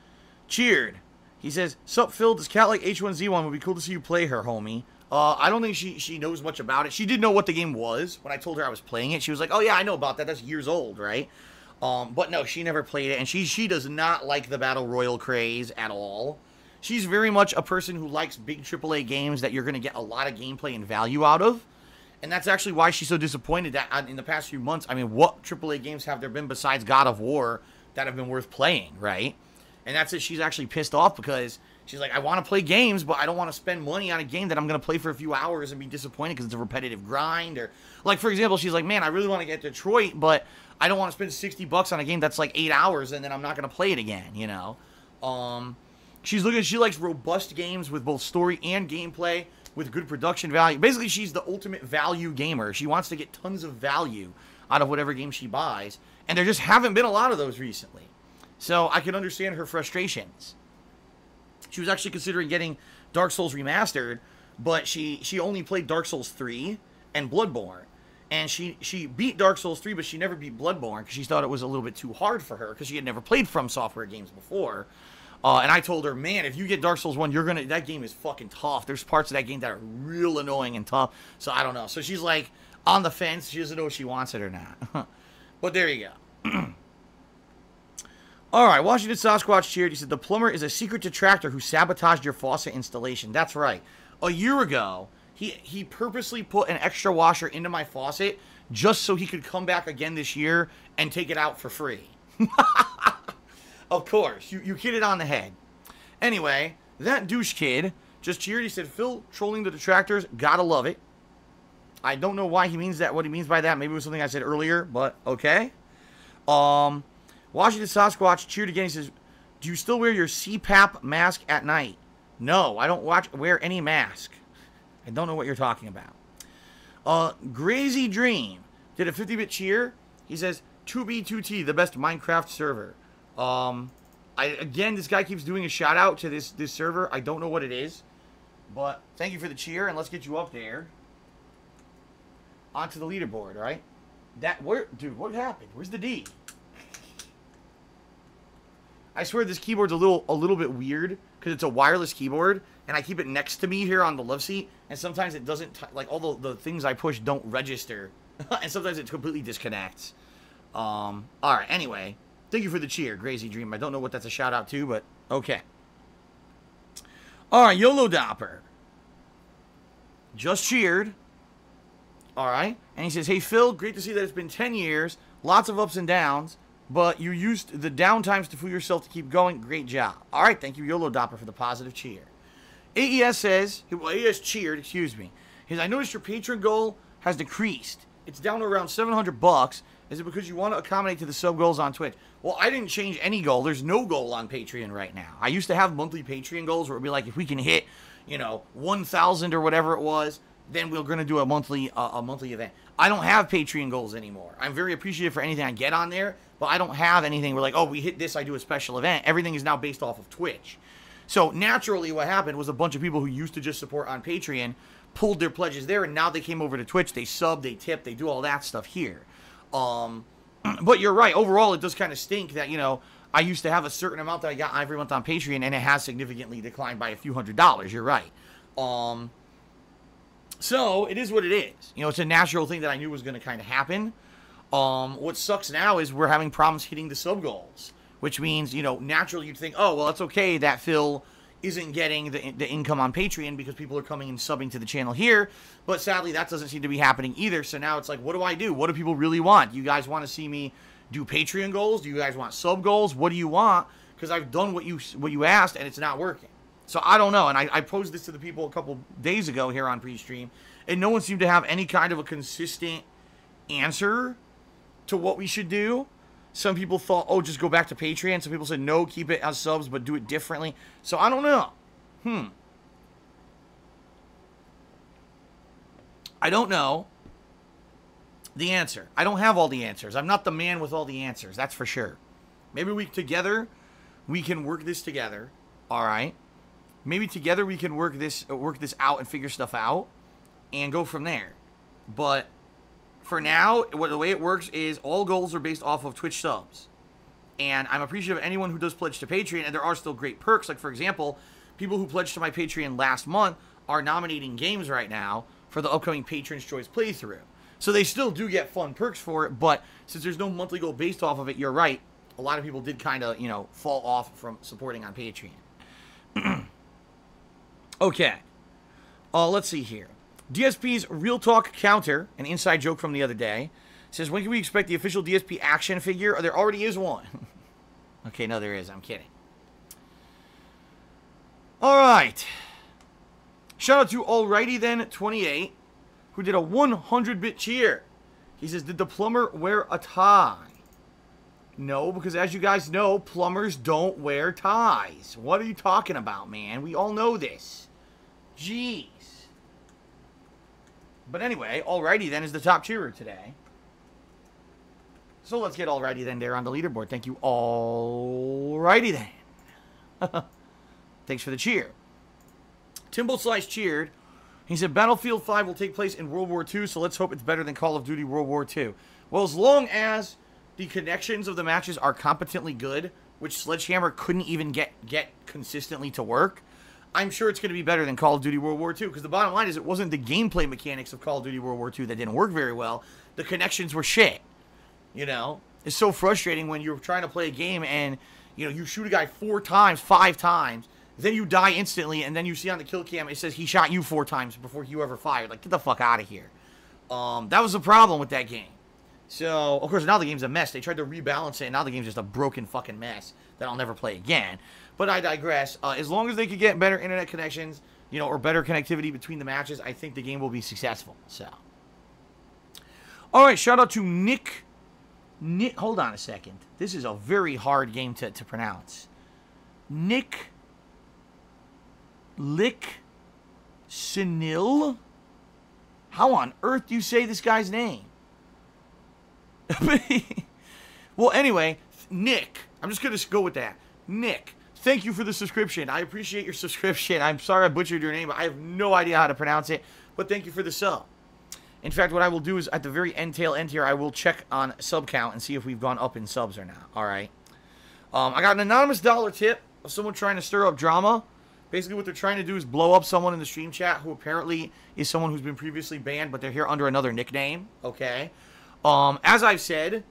cheered. He says, sup Phil, does Cat like H1Z1? Would be cool to see you play her, homie. I don't think she knows much about it. She did know what the game was. When I told her I was playing it, she was like, oh yeah, I know about that. That's years old, right? But no, she never played it, and she does not like the Battle Royale craze at all. She's very much a person who likes big AAA games that you're going to get a lot of gameplay and value out of. And that's actually why she's so disappointed that in the past few months, I mean, what AAA games have there been besides God of War that have been worth playing, right? And that's it. She's actually pissed off because she's like, I want to play games, but I don't want to spend money on a game that I'm going to play for a few hours and be disappointed because it's a repetitive grind. Or, like, for example, she's like, man, I really want to get Detroit, but I don't want to spend $60 on a game that's like 8 hours and then I'm not going to play it again, you know? She likes robust games with both story and gameplay with good production value. Basically, she's the ultimate value gamer. She wants to get tons of value out of whatever game she buys, and there just haven't been a lot of those recently. So I can understand her frustrations. She was actually considering getting Dark Souls Remastered, but she only played Dark Souls 3 and Bloodborne. And she beat Dark Souls 3, but she never beat Bloodborne because she thought it was a little bit too hard for her because she had never played From Software games before. And I told her, man, if you get Dark Souls 1, that game is fucking tough. There's parts of that game that are real annoying and tough. So I don't know. So she's like on the fence. She doesn't know if she wants it or not. But there you go. All right, Washington Sasquatch cheered. He said, the plumber is a secret detractor who sabotaged your faucet installation. That's right. A year ago, he purposely put an extra washer into my faucet just so he could come back again this year and take it out for free. Of course, you hit it on the head. Anyway, that douche kid just cheered. He said, Phil trolling the detractors, gotta love it. I don't know why he means that, what he means by that. Maybe it was something I said earlier, but okay. Washington Sasquatch cheered again. He says, do you still wear your CPAP mask at night? No, I don't wear any mask. I don't know what you're talking about. Grazy Dream did a 50-bit cheer. He says, 2B2T, the best Minecraft server. Again, this guy keeps doing a shout out to this server. I don't know what it is, but thank you for the cheer, and let's get you up there onto the leaderboard, right? Dude, what happened? Where's the D? I swear this keyboard's a little bit weird because it's a wireless keyboard, and I keep it next to me here on the love seat, and sometimes it doesn't like all the things I push don't register, and sometimes it completely disconnects. All right. Anyway. Thank you for the cheer, Grazy Dream. I don't know what that's a shout out to, but okay. All right, YOLO Dopper just cheered. All right. And he says, hey, Phil, great to see that it's been 10 years. Lots of ups and downs, but you used the down times to fool yourself to keep going. Great job. All right. Thank you, YOLO Dopper, for the positive cheer. AES says, well, AES cheered, excuse me. He says, I noticed your patron goal has decreased. It's down to around $700. Is it because you want to accommodate to the sub goals on Twitch? Well, I didn't change any goal. There's no goal on Patreon right now. I used to have monthly Patreon goals where it would be like, if we can hit, 1,000 or whatever it was, then we're going to do a monthly event. I don't have Patreon goals anymore. I'm very appreciative for anything I get on there, but I don't have anything where like, oh, we hit this, I do a special event. Everything is now based off of Twitch. So naturally what happened was a bunch of people who used to just support on Patreon pulled their pledges there, and now they came over to Twitch. They sub, they tip, they do all that stuff here. But you're right. Overall, it does kind of stink that, I used to have a certain amount that I got every month on Patreon, and it has significantly declined by a few $100s. You're right. So it is what it is. It's a natural thing that I knew was going to kind of happen. What sucks now is we're having problems hitting the sub goals, which means, naturally you'd think, oh, well, it's okay that Phil isn't getting the income on Patreon because people are coming and subbing to the channel here. But sadly, that doesn't seem to be happening either. So now it's like, what do I do? What do people really want? Do you guys want to see me do Patreon goals? Do you guys want sub goals? What do you want? Because I've done what you asked, and it's not working. So I don't know. And I posed this to the people a couple days ago here on pre-stream, and no one seemed to have any kind of a consistent answer to what we should do. Some people thought, oh, just go back to Patreon. Some people said, no, keep it as subs, but do it differently. So I don't know. I don't know the answer. I don't have all the answers. I'm not the man with all the answers. That's for sure. Maybe we can work this together. All right. Maybe together we can work this out and figure stuff out and go from there. But for now, the way it works is all goals are based off of Twitch subs. And I'm appreciative of anyone who does pledge to Patreon, and there are still great perks. Like, for example, people who pledged to my Patreon last month are nominating games right now for the upcoming Patron's Choice playthrough. So they still do get fun perks for it, but since there's no monthly goal based off of it, you're right. A lot of people did kind of, fall off from supporting on Patreon. Okay. Let's see here. DSP's Real Talk Counter, an inside joke from the other day, says, when can we expect the official DSP action figure? There already is one. Okay, no, there is. I'm kidding. All right. Shout out to Alrighty Then 28, who did a 100-bit cheer. He says, did the plumber wear a tie? No, because as you guys know, plumbers don't wear ties. What are you talking about, man? We all know this. Jeez. But anyway, Alrighty Then is the top cheerer today. So let's get Alrighty Then there on the leaderboard. Thank you, Alrighty Then. Thanks for the cheer. Timble Slice cheered. He said, Battlefield 5 will take place in World War II, so let's hope it's better than Call of Duty World War II. Well, as long as the connections of the matches are competently good, which Sledgehammer couldn't even get consistently to work, I'm sure it's going to be better than Call of Duty World War II, because the bottom line is it wasn't the gameplay mechanics of Call of Duty World War II that didn't work very well. The connections were shit. You know? It's so frustrating when you're trying to play a game and, you know, you shoot a guy 4 times, 5 times, then you die instantly, and then you see on the kill cam it says he shot you 4 times before you ever fired. Like, get the fuck out of here. That was the problem with that game. So, of course, now the game's a mess. They tried to rebalance it, and now the game's just a broken fucking mess that I'll never play again. But I digress. As long as they could get better internet connections, you know, or better connectivity between the matches, I think the game will be successful. So, all right, shout out to Nick. Hold on a second. This is a very hard game to pronounce. Nick Lick Sinil? How on earth do you say this guy's name? Well, anyway, Nick. I'm just going to go with that. Nick, thank you for the subscription. I appreciate your subscription. I'm sorry I butchered your name, but I have no idea how to pronounce it. But thank you for the sub. In fact, what I will do is at the very tail end here, I will check on sub count and see if we've gone up in subs or not. All right. I got an anonymous dollar tip of someone trying to stir up drama. Basically, what they're trying to do is blow up someone in the stream chat who apparently is someone who's been previously banned, but they're here under another nickname. Okay. As I've said,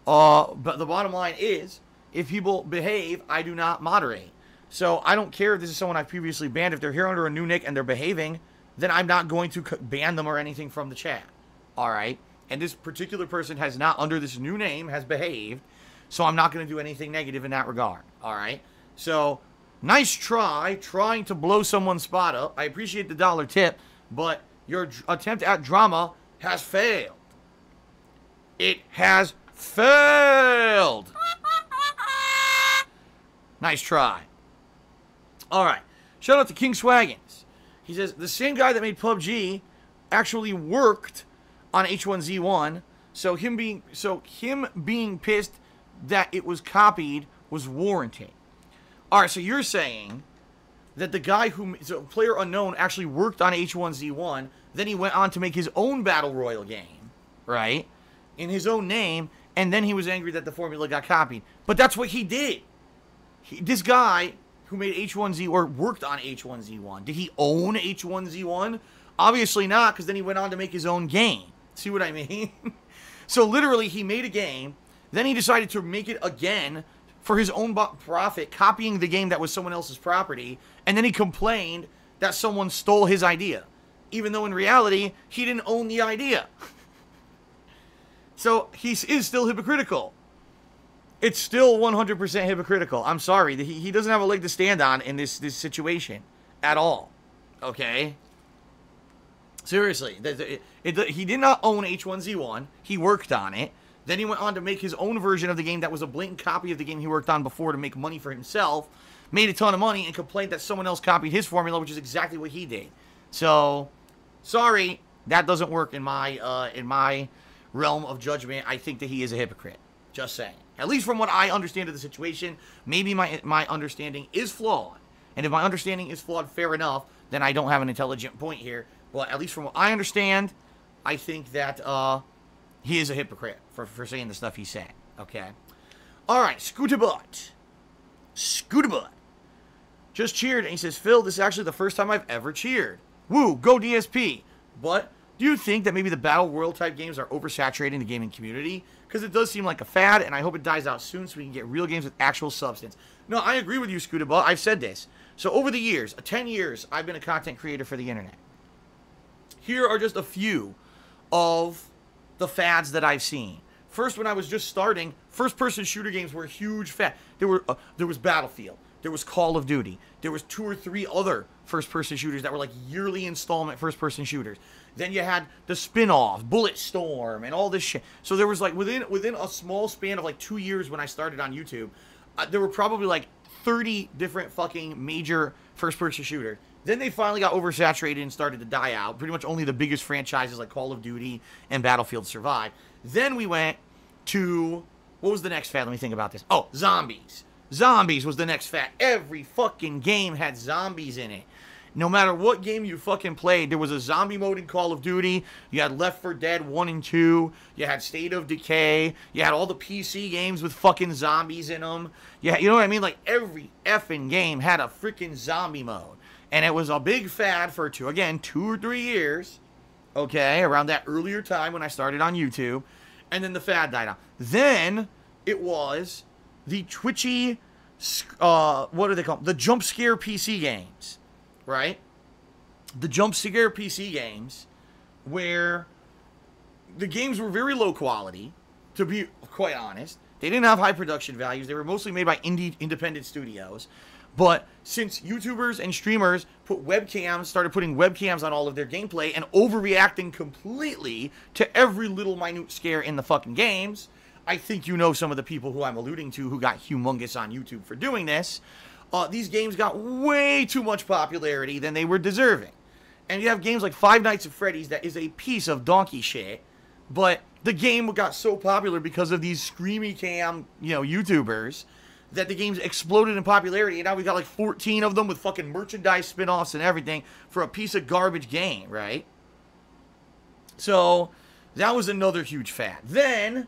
but the bottom line is, if people behave, I do not moderate. So I don't care if this is someone I've previously banned. If they're here under a new nick and they're behaving, then I'm not going to ban them or anything from the chat. All right? And this particular person has not, under this new name, has behaved. So I'm not going to do anything negative in that regard. All right? So, nice try, trying to blow someone's spot up. I appreciate the dollar tip, but your attempt at drama has failed. It has failed. Nice try. All right. Shout out to King Swaggins. He says, the same guy that made PUBG actually worked on H1Z1, so him being pissed that it was copied was warranted. All right, so you're saying that the guy who, so Player Unknown, actually worked on H1Z1, then he went on to make his own Battle Royale game, right, in his own name, and then he was angry that the formula got copied. But that's what he did. This guy who made H1Z, or worked on H1Z1, did he own H1Z1? Obviously not, because then he went on to make his own game. See what I mean? So literally, he made a game, then he decided to make it again for his own profit, copying the game that was someone else's property, and then he complained that someone stole his idea, even though in reality, he didn't own the idea. So he is still hypocritical. It's still 100% hypocritical. I'm sorry. He doesn't have a leg to stand on in this situation at all. Okay? Seriously. He did not own H1Z1. He worked on it. Then he went on to make his own version of the game that was a blatant copy of the game he worked on before to make money for himself. Made a ton of money and complained that someone else copied his formula, which is exactly what he did. So, sorry. That doesn't work in my realm of judgment. I think that he is a hypocrite. Just saying. At least from what I understand of the situation, maybe my understanding is flawed. And if my understanding is flawed, fair enough, then I don't have an intelligent point here. But at least from what I understand, I think that he is a hypocrite for saying the stuff he's saying. Okay? Alright, Scooterbutt. Scooterbutt. Just cheered, and he says, Phil, this is actually the first time I've ever cheered. Woo, go DSP. But do you think that maybe the Battle Royale type games are oversaturating the gaming community? Because it does seem like a fad, and I hope it dies out soon so we can get real games with actual substance. No, I agree with you, Scooterbutt. I've said this. So over the years, 10 years, I've been a content creator for the internet. Here are just a few of the fads that I've seen. First, when I was just starting, first-person shooter games were a huge fad. There was Battlefield. There was Call of Duty. There was 2 or 3 other first-person shooters that were like yearly installment first-person shooters. Then you had the spin-offs, Bulletstorm, and all this shit. So there was like, within a small span of like 2 years when I started on YouTube, there were probably like 30 different fucking major first-person shooters. Then they finally got oversaturated and started to die out. Pretty much only the biggest franchises like Call of Duty and Battlefield survived. Then we went to, what was the next fad? Let me think about this. Oh, zombies. Zombies was the next fad. Every fucking game had zombies in it. No matter what game you fucking played, there was a zombie mode in Call of Duty. You had Left 4 Dead 1 and 2. You had State of Decay. You had all the PC games with fucking zombies in them. Yeah, you know what I mean? Like, every effing game had a freaking zombie mode. And it was a big fad for, 2 or 3 years. Okay, around that earlier time when I started on YouTube. And then the fad died out. Then, it was the twitchy, what are they called? The jump scare PC games. Right? The jump scare PC games, where the games were very low quality, to be quite honest. They didn't have high production values. They were mostly made by independent studios. But since YouTubers and streamers started putting webcams on all of their gameplay and overreacting completely to every little minute scare in the fucking games, I think you know some of the people who I'm alluding to who got humongous on YouTube for doing this. These games got way too much popularity than they were deserving. And you have games like Five Nights at Freddy's that is a piece of donkey shit, but the game got so popular because of these screamy cam, YouTubers, that the games exploded in popularity, and now we've got like 14 of them with fucking merchandise spin-offs and everything for a piece of garbage game, right? So, that was another huge fad. Then,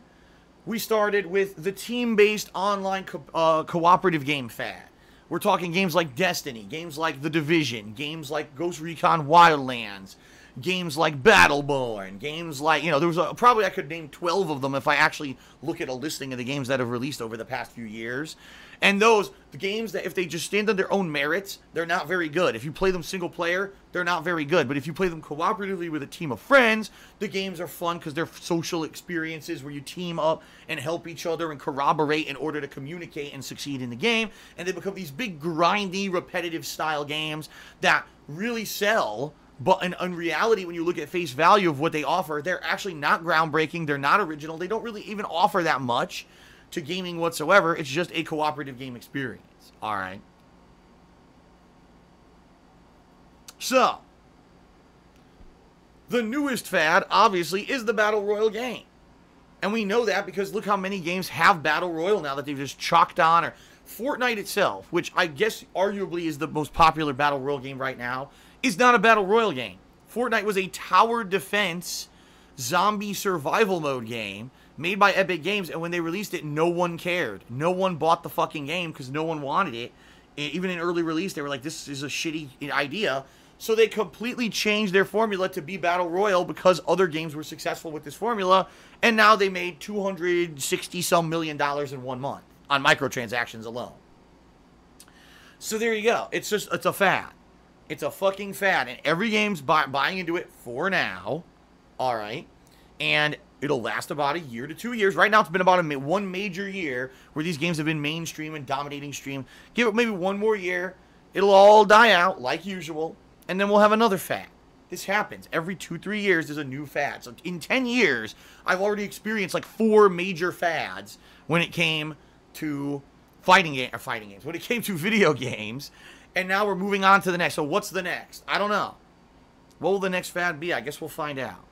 we started with the team-based online cooperative game fad. We're talking games like Destiny, games like The Division, games like Ghost Recon Wildlands, games like Battleborn, games like, there was probably I could name 12 of them if I actually look at a listing of the games that have released over the past few years. And the games that if they just stand on their own merits, they're not very good. If you play them single player, they're not very good. But if you play them cooperatively with a team of friends, the games are fun because they're social experiences where you team up and help each other and corroborate in order to communicate and succeed in the game. And they become these big, grindy, repetitive style games that really sell. But in reality, when you look at face value of what they offer, they're actually not groundbreaking. They're not original. They don't really even offer that much to gaming whatsoever. It's just a cooperative game experience. All right. So, the newest fad, obviously, is the Battle Royale game. And we know that because look how many games have Battle Royale now that they've just chalked on. Or Fortnite itself, which I guess arguably is the most popular Battle Royale game right now, is not a Battle Royale game. Fortnite was a tower defense zombie survival mode game made by Epic Games, and when they released it, no one cared. No one bought the fucking game because no one wanted it. Even in early release, they were like, this is a shitty idea. So they completely changed their formula to be Battle Royale because other games were successful with this formula, and now they made $260-some million in 1 month on microtransactions alone. So there you go. It's a fad. It's a fucking fad, and every game's buying into it for now, all right, and it'll last about a year to 2 years. Right now, it's been about one major year where these games have been mainstream and dominating stream. Give it maybe one more year, it'll all die out like usual, and then we'll have another fad. This happens. Every 2-3 years, there's a new fad. So in 10 years, I've already experienced like 4 major fads when it came to fighting games, when it came to video games. And now we're moving on to the next. So what's the next? I don't know. What will the next fad be? I guess we'll find out.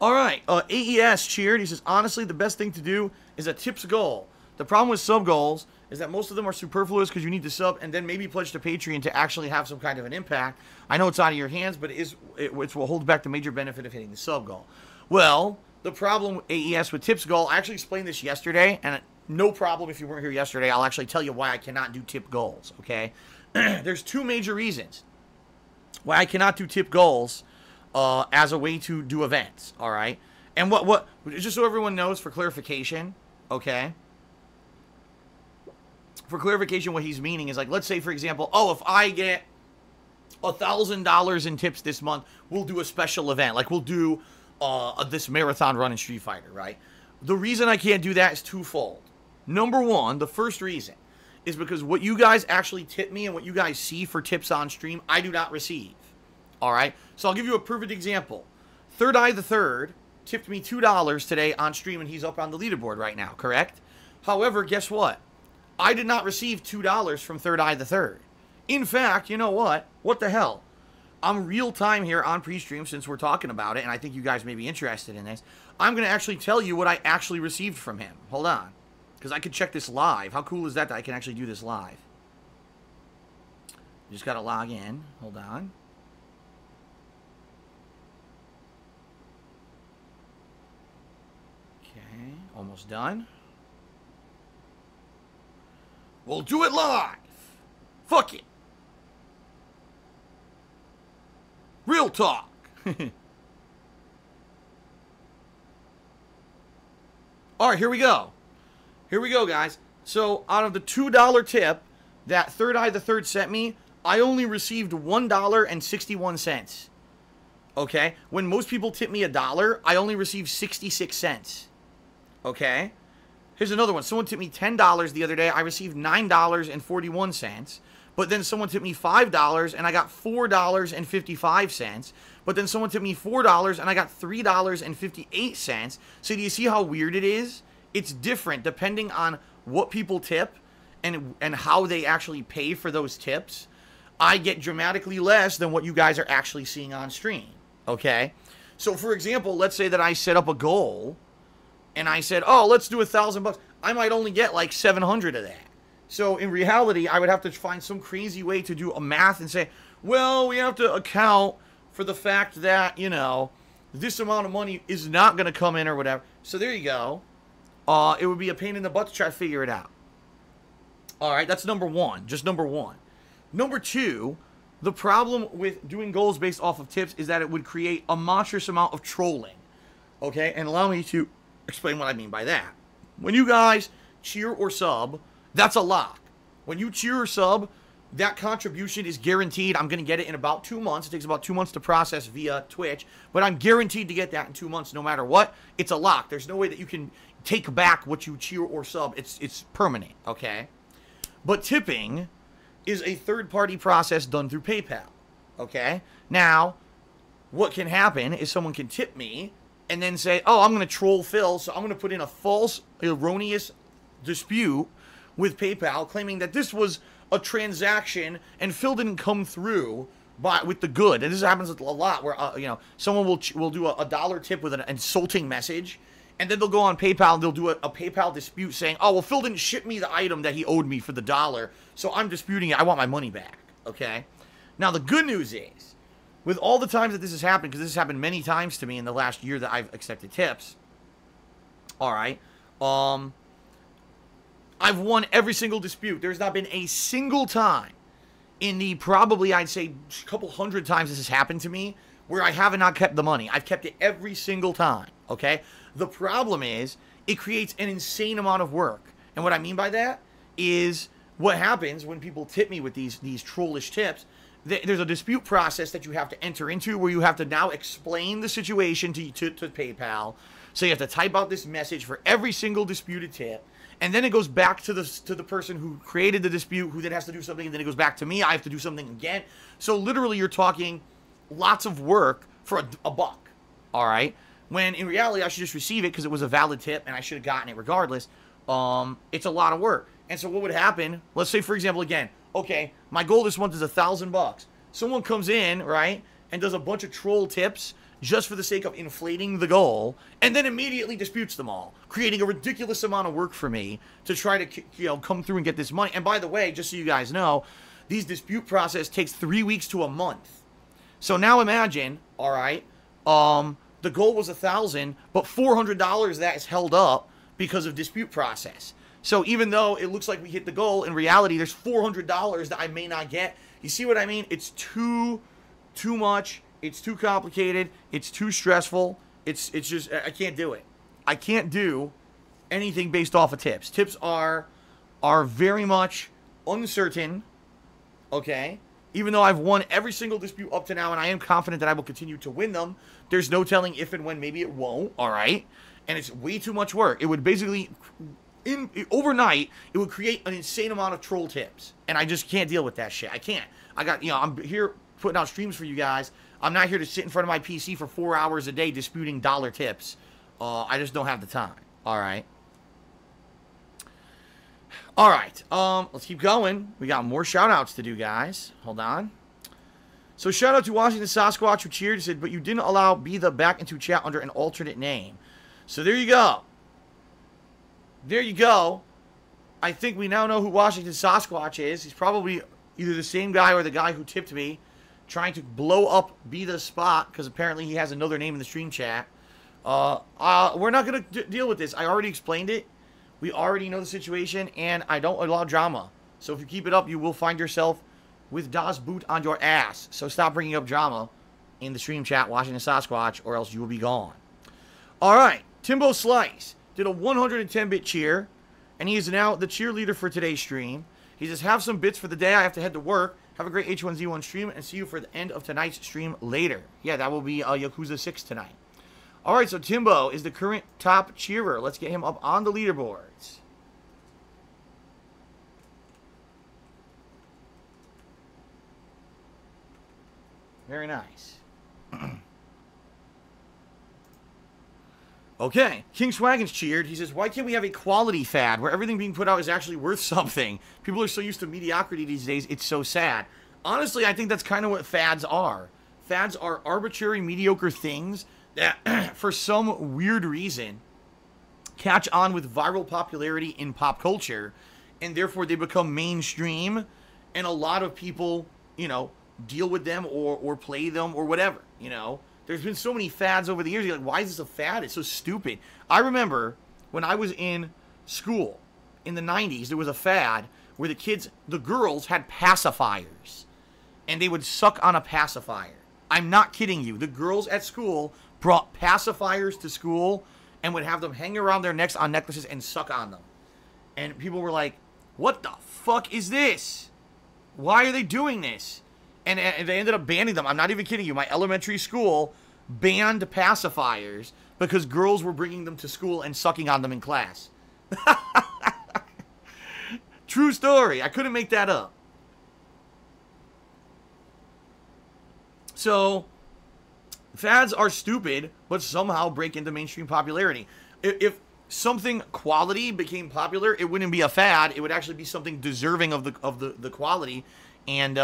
All right. AES cheered. He says, honestly, the best thing to do is a tips goal. The problem with sub goals is that most of them are superfluous because you need to sub and then maybe pledge to Patreon to actually have some kind of an impact. I know it's out of your hands, but it's what holds back the major benefit of hitting the sub goal. Well, the problem with AES with tips goal, I actually explained this yesterday, and no problem if you weren't here yesterday. I'll actually tell you why I cannot do tip goals, okay? There's 2 major reasons why I cannot do tip goals as a way to do events, all right? And what just so everyone knows for clarification, okay? For clarification, what he's meaning is like, let's say, for example, oh, if I get $1,000 in tips this month, we'll do a special event. Like, we'll do this marathon run in Street Fighter, right? The reason I can't do that is twofold. Number one, the first reason is because what you guys actually tip me and what you guys see for tips on stream, I do not receive. All right? So I'll give you a perfect example. Third Eye the Third tipped me $2 today on stream, and he's up on the leaderboard right now, correct? However, guess what? I did not receive $2 from Third Eye the Third. In fact, you know what? What the hell? I'm real time here on pre-stream since we're talking about it, and I think you guys may be interested in this. I'm going to actually tell you what I actually received from him. Hold on. Because I could check this live. How cool is that I can actually do this live? You just got to log in. Hold on. Okay. Almost done. We'll do it live. Fuck it. Real talk. Alright, here we go. Here we go, guys. So, out of the $2 tip that Third Eye the Third sent me, I only received $1.61. Okay? When most people tip me $1, I only received 66 cents. Okay? Here's another one. Someone tipped me $10 the other day. I received $9.41. But then someone tipped me $5 and I got $4.55. But then someone tipped me $4 and I got $3.58. So do you see how weird it is? It's different depending on what people tip and how they actually pay for those tips. I get dramatically less than what you guys are actually seeing on stream. Okay? So for example, let's say that I set up a goal and I said, oh, let's do $1,000. I might only get like 700 of that. So in reality, I would have to find some crazy way to do a math and say, well, we have to account for the fact that, you know, this amount of money is not going to come in or whatever. So there you go. It would be a pain in the butt to try to figure it out. All right, that's number one. Just number one. Number two, the problem with doing goals based off of tips is that it would create a monstrous amount of trolling. Okay, and allow me to explain what I mean by that. When you guys cheer or sub, that's a lock. When you cheer or sub, that contribution is guaranteed. I'm going to get it in about 2 months. It takes about 2 months to process via Twitch, but I'm guaranteed to get that in 2 months no matter what. It's a lock. There's no way that you can take back what you cheer or sub. It's permanent, okay? But tipping is a third-party process done through PayPal, okay? Now, what can happen is someone can tip me and then say, oh, I'm going to troll Phil, so I'm going to put in a false, erroneous dispute with PayPal claiming that this was a transaction and Phil didn't come through with the good. And this happens a lot where, you know, someone will do a dollar tip with an insulting message, and then they'll go on PayPal and they'll do a PayPal dispute saying, oh, well, Phil didn't ship me the item that he owed me for the $1, so I'm disputing it. I want my money back, okay? Now, the good news is, with all the times that this has happened, because this has happened many times to me in the last year that I've accepted tips, all right, I've won every single dispute. There's not been a single time in the probably, I'd say, a couple hundred times this has happened to me where I have not kept the money. I've kept it every single time, okay? The problem is it creates an insane amount of work. And what I mean by that is what happens when people tip me with these trollish tips. There's a dispute process that you have to enter into where you have to now explain the situation to PayPal. So you have to type out this message for every single disputed tip. And then it goes back to the person who created the dispute, who then has to do something, and then it goes back to me. I have to do something again. So literally you're talking lots of work for a buck, all right? When in reality I should just receive it because it was a valid tip and I should have gotten it regardless. It's a lot of work. And so what would happen, let's say for example again, okay, my goal this month is $1,000. Someone comes in, right, and does a bunch of troll tips just for the sake of inflating the goal, and then immediately disputes them all, creating a ridiculous amount of work for me to try to, you know, come through and get this money. And by the way, just so you guys know, these dispute process takes 3 weeks to a month. So now imagine, all right, the goal was $1,000, but $400 that is held up because of dispute process. So even though it looks like we hit the goal, in reality, there's $400 that I may not get. You see what I mean? It's too much. It's too complicated. It's too stressful. It's just, I can't do it. I can't do anything based off of tips. Tips are very much uncertain, okay? Even though I've won every single dispute up to now, and I am confident that I will continue to win them, there's no telling if and when maybe it won't, all right? And it's way too much work. It would basically overnight, it would create an insane amount of troll tips. And I just can't deal with that shit. I can't. I'm here putting out streams for you guys. I'm not here to sit in front of my PC for 4 hours a day disputing dollar tips. I just don't have the time. All right. All right. Let's keep going. We got more shout-outs to do, guys. Hold on. So, shout-out to Washington Sasquatch who cheered and said, but you didn't allow Be The back into chat under an alternate name. So, there you go. There you go. I think we now know who Washington Sasquatch is. He's probably either the same guy or the guy who tipped me, trying to blow up Be The spot, because apparently he has another name in the stream chat. We're not going to deal with this. I already explained it. We already know the situation, and I don't allow drama. So if you keep it up, you will find yourself with Das Boot on your ass. So stop bringing up drama in the stream chat, Washington Sasquatch, or else you will be gone. All right. Timbo Slice did a 110-bit cheer, and he is now the cheerleader for today's stream. He says, have some bits for the day. I have to head to work. Have a great H1Z1 stream, and see you for the end of tonight's stream later. Yeah, that will be Yakuza 6 tonight. All right, so Timbo is the current top cheerer. Let's get him up on the leaderboards. Very nice. Okay, King Swaggins cheered. He says, why can't we have a quality fad where everything being put out is actually worth something? People are so used to mediocrity these days, it's so sad. Honestly, I think that's kind of what fads are. Fads are arbitrary, mediocre things that, for some weird reason, catch on with viral popularity in pop culture, and therefore they become mainstream, and a lot of people, deal with them or play them or whatever, There's been so many fads over the years. You're like, why is this a fad? It's so stupid. I remember when I was in school in the 90s, there was a fad where the girls had pacifiers, and they would suck on a pacifier. I'm not kidding you. The girls at school brought pacifiers to school and would have them hang around their necks on necklaces and suck on them. And people were like, what the fuck is this? Why are they doing this? And they ended up banning them. I'm not even kidding you. My elementary school banned pacifiers because girls were bringing them to school and sucking on them in class. True story. I couldn't make that up. So, fads are stupid, but somehow break into mainstream popularity. If something quality became popular, it wouldn't be a fad. It would actually be something deserving of the quality, and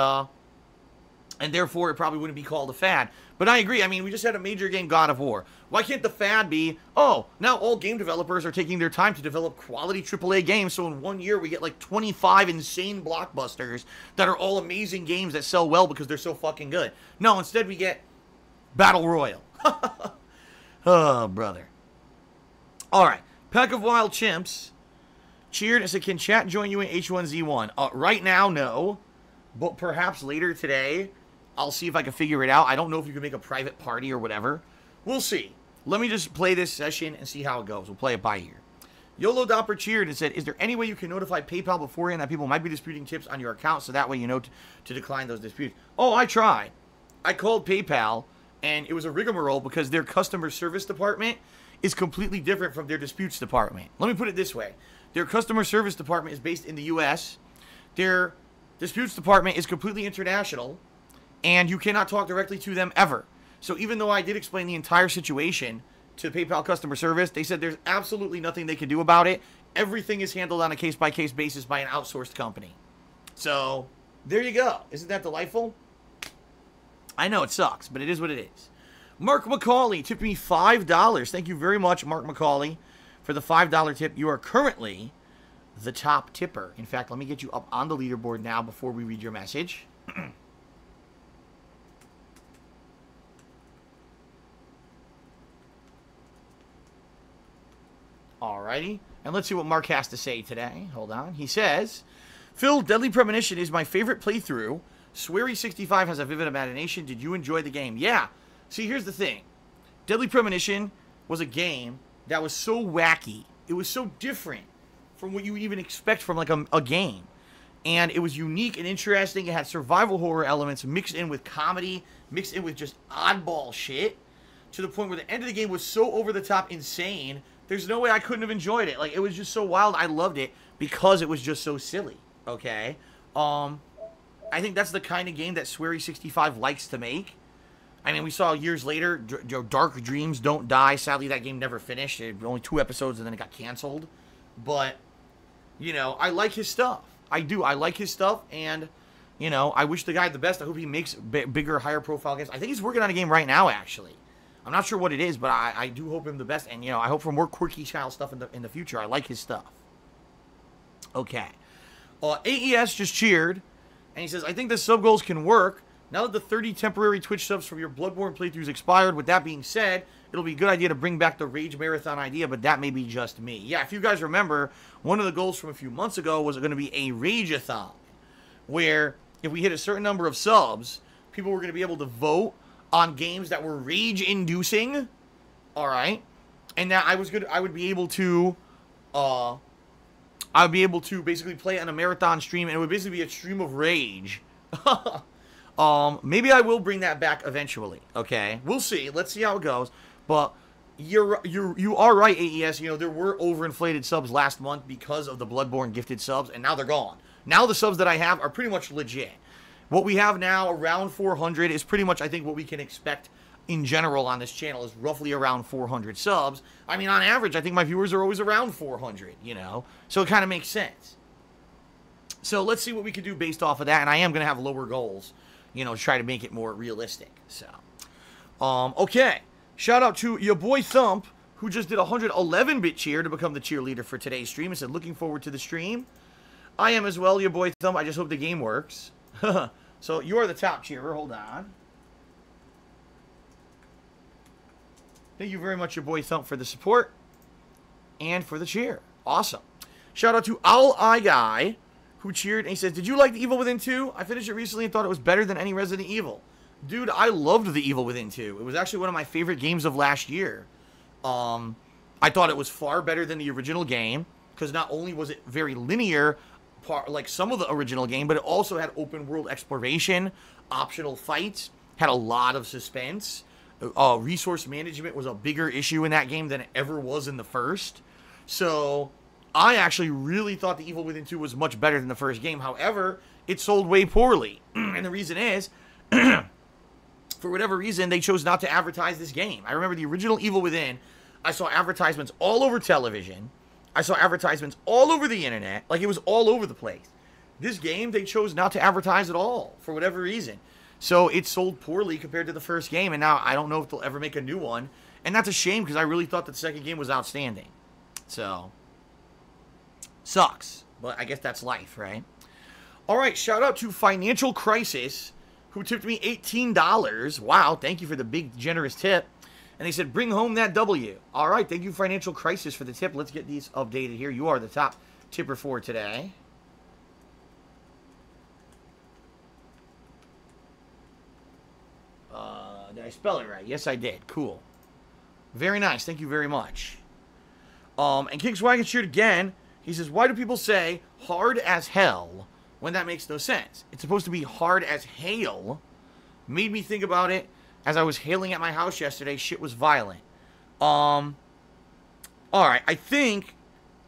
therefore it probably wouldn't be called a fad. But I agree. I mean, we just had a major game, God of War. Why can't the fad be, oh, now all game developers are taking their time to develop quality AAA games, so in 1 year we get like 25 insane blockbusters that are all amazing games that sell well because they're so fucking good. No, instead we get Battle Royale. Oh, brother. All right. Pack of Wild Chimps cheered and said, can chat join you in H1Z1? Right now, no. But perhaps later today, I'll see if I can figure it out. I don't know if you can make a private party or whatever. We'll see. Let me just play this session and see how it goes. We'll play it by ear. YOLO Dopper cheered and said, is there any way you can notify PayPal beforehand that people might be disputing tips on your account so that way you know to decline those disputes? Oh, I tried. I called PayPal, and it was a rigmarole because their customer service department is completely different from their disputes department. Let me put it this way. Their customer service department is based in the U.S. Their disputes department is completely international, and you cannot talk directly to them ever. So even though I did explain the entire situation to PayPal customer service, they said there's absolutely nothing they can do about it. Everything is handled on a case-by-case basis by an outsourced company. So there you go. Isn't that delightful? I know it sucks, but it is what it is. Mark Macaulay tipped me $5. Thank you very much, Mark Macaulay, for the $5 tip. You are currently the top tipper. In fact, let me get you up on the leaderboard now before we read your message. Alrighty. And let's see what Mark has to say today. Hold on. He says, Phil, Deadly Premonition is my favorite playthrough. Sweary65 has a vivid imagination. Did you enjoy the game? Yeah. See, here's the thing. Deadly Premonition was a game that was so wacky. It was so different from what you even expect from like a game. And it was unique and interesting. It had survival horror elements mixed in with comedy, mixed in with just oddball shit, to the point where the end of the game was so over-the-top insane There's no way I couldn't have enjoyed it. Like, it was just so wild. I loved it because it was just so silly, okay? I think that's the kind of game that Swery65 likes to make. I mean, we saw years later, Dark Dreams Don't Die. Sadly, that game never finished. It only 2 episodes, and then it got canceled. But, you know, I like his stuff. I do. I like his stuff, and, you know, I wish the guy the best. I hope he makes bigger, higher-profile games. I think he's working on a game right now, actually. I'm not sure what it is, but I do hope him the best. And, you know, I hope for more quirky-style stuff in the future. I like his stuff. Okay. AES just cheered, and he says, I think the sub-goals can work. Now that the 30 temporary Twitch subs from your Bloodborne playthroughs expired, with that being said, it'll be a good idea to bring back the Rage Marathon idea, but that may be just me. Yeah, if you guys remember, one of the goals from a few months ago was going to be a Rage-a-thon, where if we hit a certain number of subs, people were going to be able to vote on games that were rage-inducing, all right? And that I would be able to basically play on a marathon stream, and it would basically be a stream of rage. Maybe I will bring that back eventually, okay? We'll see. Let's see how it goes. But you are right, AES. You know, there were overinflated subs last month because of the Bloodborne gifted subs, and now they're gone. Now the subs that I have are pretty much legit. What we have now, around 400, is pretty much, I think, what we can expect in general on this channel is roughly around 400 subs. I mean, on average, I think my viewers are always around 400, you know? So it kind of makes sense. So let's see what we can do based off of that, and I am going to have lower goals, you know, to try to make it more realistic. So, okay. Shout out to your boy Thump, who just did a 111-bit cheer to become the cheerleader for today's stream. And said, looking forward to the stream. I am as well, your boy Thump. I just hope the game works. So, you are the top cheerer. Hold on. Thank you very much, your boy Thump, for the support and for the cheer. Awesome. Shout out to Owl Eye Guy, who cheered, and he says, did you like The Evil Within 2? I finished it recently and thought it was better than any Resident Evil. Dude, I loved The Evil Within 2. It was actually one of my favorite games of last year. I thought it was far better than the original game, because not only was it very linear, like some of the original game, but it also had open world exploration, optional fights, had a lot of suspense. Resource management was a bigger issue in that game than it ever was in the first. So I actually really thought The Evil Within 2 was much better than the first game. However, it sold way poorly. And the reason is, for whatever reason, they chose not to advertise this game. I remember the original Evil Within, I saw advertisements all over television. I saw advertisements all over the internet. Like, it was all over the place. This game, they chose not to advertise at all, for whatever reason. So it sold poorly compared to the first game, and now I don't know if they'll ever make a new one. And that's a shame, because I really thought the second game was outstanding. So, sucks. But I guess that's life, right? All right, shout out to Financial Crisis, who tipped me $18. Wow, thank you for the big, generous tip. And they said, bring home that W. All right, thank you, Financial Crisis, for the tip. Let's get these updated here. You are the top tipper for today. Did I spell it right? Yes, I did. Cool. Very nice. Thank you very much. And Kingswagon cheered again. He says, why do people say hard as hell when that makes no sense? It's supposed to be hard as hail. Made me think about it as I was hailing at my house yesterday. Shit was violent. Alright, I think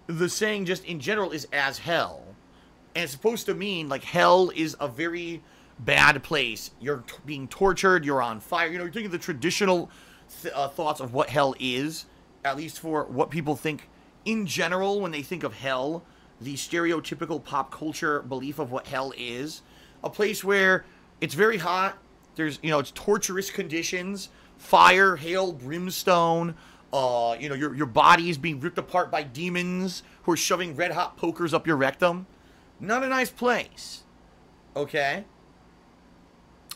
the saying just in general is as hell. And it's supposed to mean, like, hell is a very bad place. You're being tortured, you're on fire. You know, you're thinking the traditional thoughts of what hell is, at least for what people think in general when they think of hell, the stereotypical pop culture belief of what hell is. A place where it's very hot, there's, you know, it's torturous conditions, fire, hail, brimstone, you know, your body is being ripped apart by demons who are shoving red hot pokers up your rectum. Not a nice place. Okay?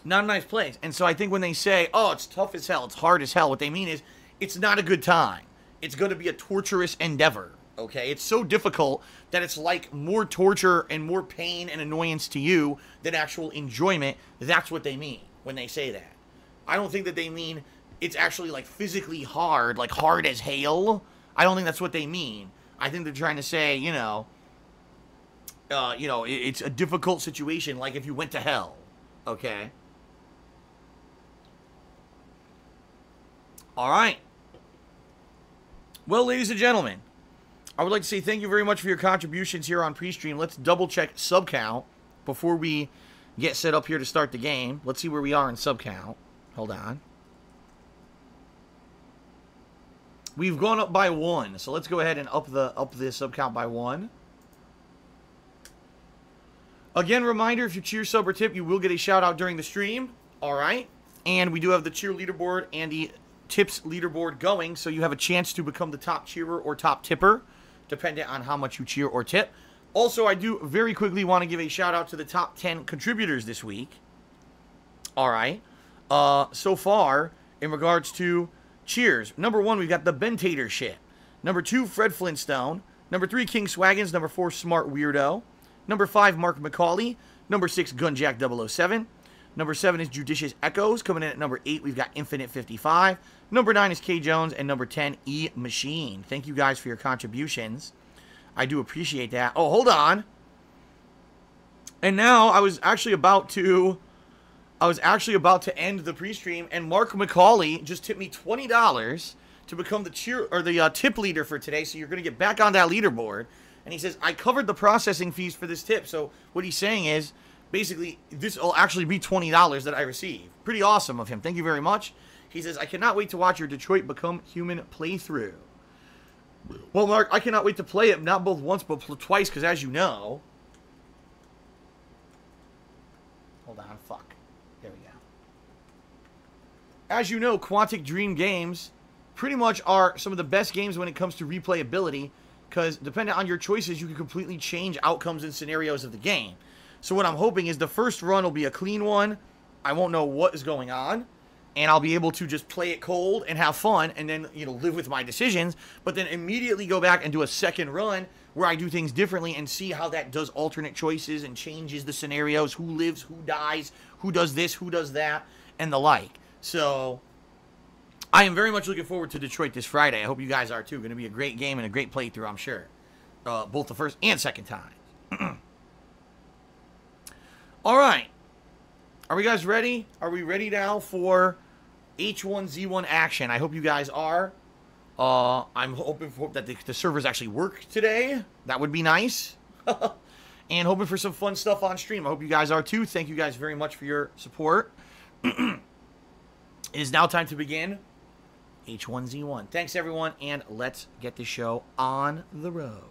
Not a nice place. And so I think when they say, oh, it's tough as hell, it's hard as hell, what they mean is it's not a good time. It's going to be a torturous endeavor. Okay? It's so difficult that it's like more torture and more pain and annoyance to you than actual enjoyment. That's what they mean when they say that. I don't think that they mean it's actually like physically hard, like hard as hail. I don't think that's what they mean. I think they're trying to say, you know, it's a difficult situation, like if you went to hell. Okay? All right. Well, ladies and gentlemen, I would like to say thank you very much for your contributions here on pre-stream. Let's double-check sub count before we get set up here to start the game. Let's see where we are in sub count. Hold on. We've gone up by 1, so let's go ahead and up the sub count by 1. Again, reminder, if you cheer, sub, or tip, you will get a shout-out during the stream. All right? And we do have the cheer leaderboard and the tips leaderboard going, so you have a chance to become the top cheerer or top tipper, depending on how much you cheer or tip. Also, I do very quickly want to give a shout-out to the top 10 contributors this week. All right? So far, in regards to cheers, number 1, we've got the Bentator shit. Number 2, Fred Flintstone. Number 3, King Swaggins. Number 4, Smart Weirdo. Number 5, Mark McCauley. Number 6, Gunjack007. Number 7 is Judicious Echoes. Coming in at number 8, we've got Infinite 55. Number 9 is K Jones. And number 10, E Machine. Thank you guys for your contributions. I do appreciate that. Oh, hold on. And now I was actually about to end the pre-stream, and Mark McCauley just tipped me $20 to become the tip leader for today. So you're going to get back on that leaderboard. And he says, I covered the processing fees for this tip. So what he's saying is, basically, this will actually be $20 that I receive. Pretty awesome of him. Thank you very much. He says, I cannot wait to watch your Detroit Become Human playthrough. Well, Mark, I cannot wait to play it, not both once, but twice, because as you know... Hold on, fuck. There we go. As you know, Quantic Dream games pretty much are some of the best games when it comes to replayability, because depending on your choices, you can completely change outcomes and scenarios of the game. So what I'm hoping is the first run will be a clean one. I won't know what is going on, and I'll be able to just play it cold and have fun, and then, you know, live with my decisions, but then immediately go back and do a second run where I do things differently and see how that does alternate choices and changes the scenarios, who lives, who dies, who does this, who does that, and the like. So I am very much looking forward to Detroit this Friday. I hope you guys are too. Going to be a great game and a great playthrough, I'm sure. Both the first and second time. All right. Are we guys ready? Are we ready now for H1Z1 action? I hope you guys are. I'm hoping that the servers actually work today. That would be nice. And hoping for some fun stuff on stream. I hope you guys are too. Thank you guys very much for your support. It is now time to begin H1Z1. Thanks, everyone, and let's get the show on the road.